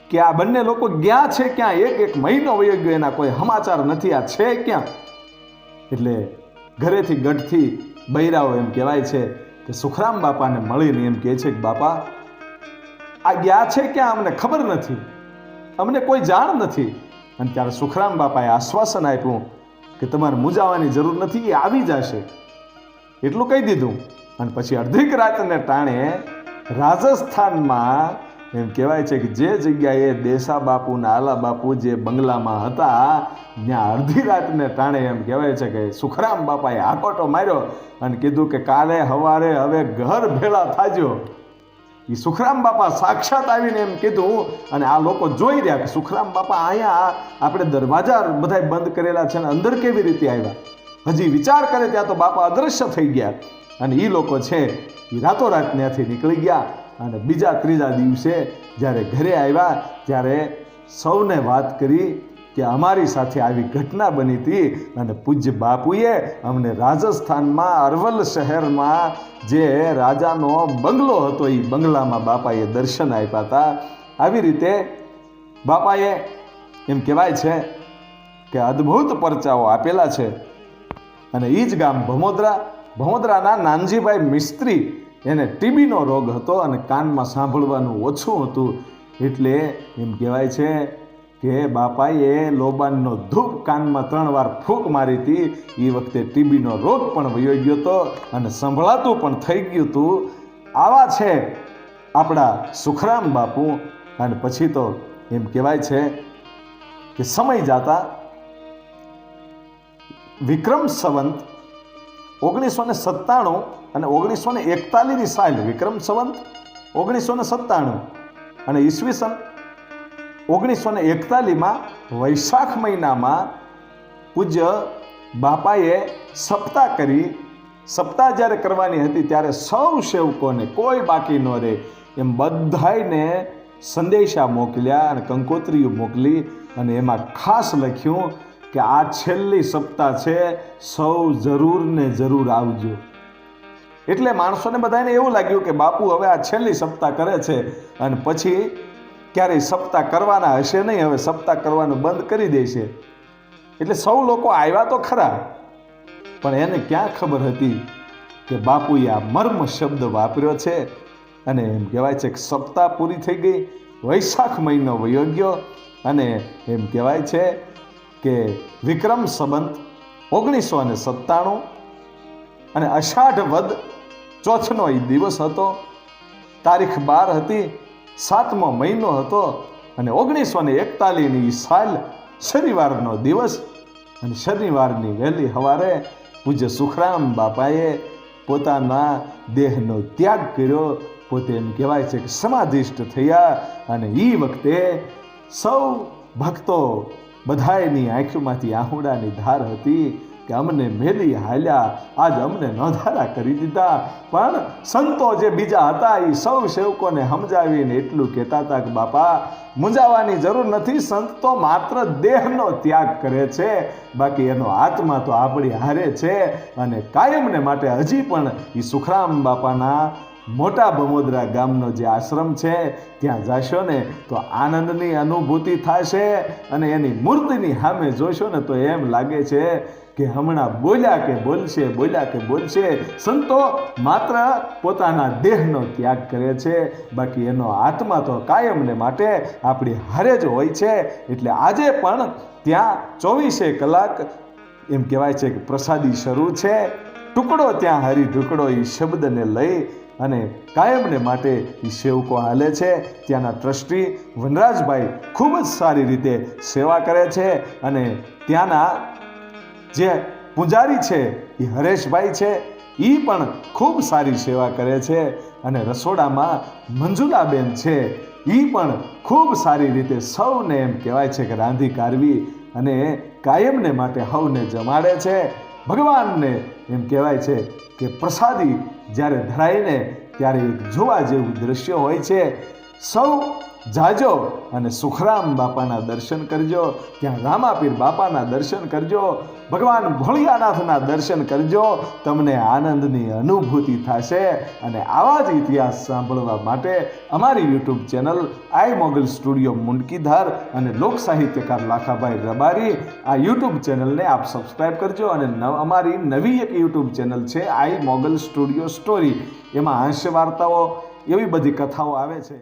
કે આ બંને લોકો ગયા છે ક્યાં, 1 મહિનો વયો ગયો, એના કોઈ સમાચાર નથી, આ છે ક્યાં. એટલે ઘરેથી ગઢથી બૈરાઓ એમ કહેવાય છે કે સુખરામ બાપાને મળીને એમ કહે છે કે બાપા આ ગયા છે ક્યાં, અમને ખબર નથી, અમને કોઈ જાણ નથી. અને ત્યારે સુખરામ બાપાએ આશ્વાસન આપ્યું કે તમારે મૂંઝાવાની જરૂર નથી, એ આવી જશે, એટલું કહી દીધું. અને પછી અડધીક રાતને ટાણે રાજસ્થાનમાં એમ કહેવાય છે કે જે જગ્યાએ દેસા બાપુ ને આલા બાપુ જે બંગલામાં હતા ત્યાં અડધી રાતને ટાણે એમ કહેવાય છે કે સુખરામ બાપાએ હાકોટો માર્યો અને કીધું કે કાલે સવારે હવે ઘર ભેળા થાજો. એ સુખરામ બાપા સાક્ષાત આવીને એમ કીધું. અને આ લોકો જોઈ રહ્યા કે સુખરામ બાપા અહીંયા આપણે દરવાજા બધા બંધ કરેલા છે ને અંદર કેવી રીતે આવ્યા. હજી વિચાર કરે ત્યાં તો બાપા અદૃશ્ય થઈ ગયા. અને એ લોકો છે એ રાતોરાત ત્યાંથી નીકળી ગયા. અને બીજા ત્રીજા દિવસે જ્યારે ઘરે આવ્યા ત્યારે સૌને વાત કરી કે અમારી સાથે આવી ઘટના બની હતી અને પૂજ્ય બાપુએ અમને રાજસ્થાનમાં અરવલ શહેરમાં જે રાજાનો બંગલો હતો એ બંગલામાં બાપાએ દર્શન આપ્યા હતા. આવી રીતે બાપાએ એમ કહેવાય છે કે અદ્ભુત પરચાઓ આપેલા છે. અને એ જ ગામ ભમોદરાના નાનજીભાઈ મિસ્ત્રી, એને ટીબીનો રોગ હતો અને કાનમાં સાંભળવાનું ઓછું હતું. એટલે એમ કહેવાય છે કે બાપાએ લોબાનનો ધૂપ કાનમાં 3 વાર ફૂંક મારી હતી. એ વખતે ટીબીનો રોગ પણ વયો ગયો હતો અને સંભળાતું પણ થઈ ગયું હતું. આવા છે આપણા સુખરામ બાપુ. અને પછી તો એમ કહેવાય છે કે સમય જાતા વિક્રમ સંવંત 1997 અને 1941ની સાલ, વિક્રમ સંવંત 1997 અને ઈસવીસન 1941માં વૈશાખ મહિનામાં પૂજ્ય બાપાએ સપ્તાહ કરી. સપ્તાહ જ્યારે કરવાની હતી ત્યારે સૌ સેવકોને કોઈ બાકી ન રહે એમ બધાને સંદેશા મોકલ્યા અને કંકોત્રીઓ મોકલી અને એમાં ખાસ લખ્યું કે આ છેલ્લી સપ્તાહ છે, સૌ જરૂર ને જરૂર આવજો. એટલે માણસોને બધાને એવું લાગ્યું કે બાપુ હવે આ છેલ્લી સપ્તાહ કરે છે અને પછી ક્યારેય સપ્તાહ કરવાના હશે નહીં, હવે સપ્તાહ કરવાનું બંધ કરી દેશે. એટલે સૌ લોકો આવ્યા તો ખરા, પણ એને ક્યાં ખબર હતી કે બાપુએ આ મર્મ શબ્દ વાપર્યો છે. અને એમ કહેવાય છે કે સપ્તાહ પૂરી થઈ ગઈ, વૈશાખ મહિનો વયો ગયો અને એમ કહેવાય છે કે વિક્રમ સંવંત 1997 અને અષાઢ વદ ચોથનો એ દિવસ હતો. તારીખ 12 હતી, 7મો મહિનો હતો અને 1941ની સાલ શનિવારનો દિવસ. અને શનિવારની વહેલી સવારે પૂજ્ય સુખરામ બાપાએ પોતાના દેહનો ત્યાગ કર્યો. પોતે એમ કહેવાય છે કે સમાધિષ્ઠ થયા. અને એ વખતે સૌ ભક્તો બધાયની આંખોમાંથી આહુડાની ધાર હતી કે અમને મેલી હાલ્યા, આજ અમને નોંધારા કરી દીધા. પણ સંતો જે બીજા હતા એ સૌ સેવકોને સમજાવીને એટલું કહેતા હતા કે બાપા મૂંઝાવાની જરૂર નથી, સંતો માત્ર દેહનો ત્યાગ કરે છે, બાકી એનો આત્મા તો આપણી હારે છે. અને કાયમને માટે હજી પણ એ સુખરામ બાપાના મોટા ભમોદરા ગામનો જે આશ્રમ છે ત્યાં જશો ને તો આનંદની અનુભૂતિ થશે. અને એની મૂર્તિની સામે જોશો ને તો એમ લાગે છે કે હમણાં બોલ્યા કે બોલશે. સંતો માત્ર પોતાના દેહનો ત્યાગ કરે છે, બાકી એનો આત્મા તો કાયમને માટે આપણી હારે જ હોય છે. એટલે આજે પણ ત્યાં 24 કલાક એમ કહેવાય છે કે પ્રસાદી શરૂ છે. ટુકડો ત્યાં હરી ઢુકડો એ શબ્દને લઈ અને કાયમને માટે એ સેવકો હાલે છે. ત્યાંના ટ્રસ્ટી વનરાજભાઈ ખૂબ જ સારી રીતે સેવા કરે છે. અને ત્યાંના જે પૂજારી છે એ હરેશભાઈ છે, એ પણ ખૂબ સારી સેવા કરે છે. અને રસોડામાં મંજુલાબેન છે, એ પણ ખૂબ સારી રીતે સૌને એમ કહેવાય છે કે રાંધી કાઢવી અને કાયમને માટે સૌને જમાડે છે. ભગવાનને એમ કહેવાય છે કે પ્રસાદી જ્યારે ધરાઈને ત્યારે એક જોવા જેવું દ્રશ્ય હોય છે. સૌ જાજો અને સુખરામ બાપાના દર્શન કરજો, ત્યાં રામાપીર બાપાના દર્શન કરજો, ભગવાન ભોળિયાનાથના દર્શન કરજો. તમને આનંદની અનુભૂતિ થશે. અને આવા જ ઇતિહાસ સાંભળવા માટે અમારી યુટ્યુબ ચેનલ આઈ મોગલ સ્ટુડિયો મુંડકીધાર અને લોક સાહિત્યકાર લાખાભાઈ રબારી, આ યુટ્યુબ ચેનલને આપ સબસ્ક્રાઈબ કરજો. અને અમારી નવી એક યુટ્યુબ ચેનલ છે આઈ મોગલ સ્ટુડિયો સ્ટોરી, એમાં હાસ્ય વાર્તાઓ એવી બધી કથાઓ આવે છે.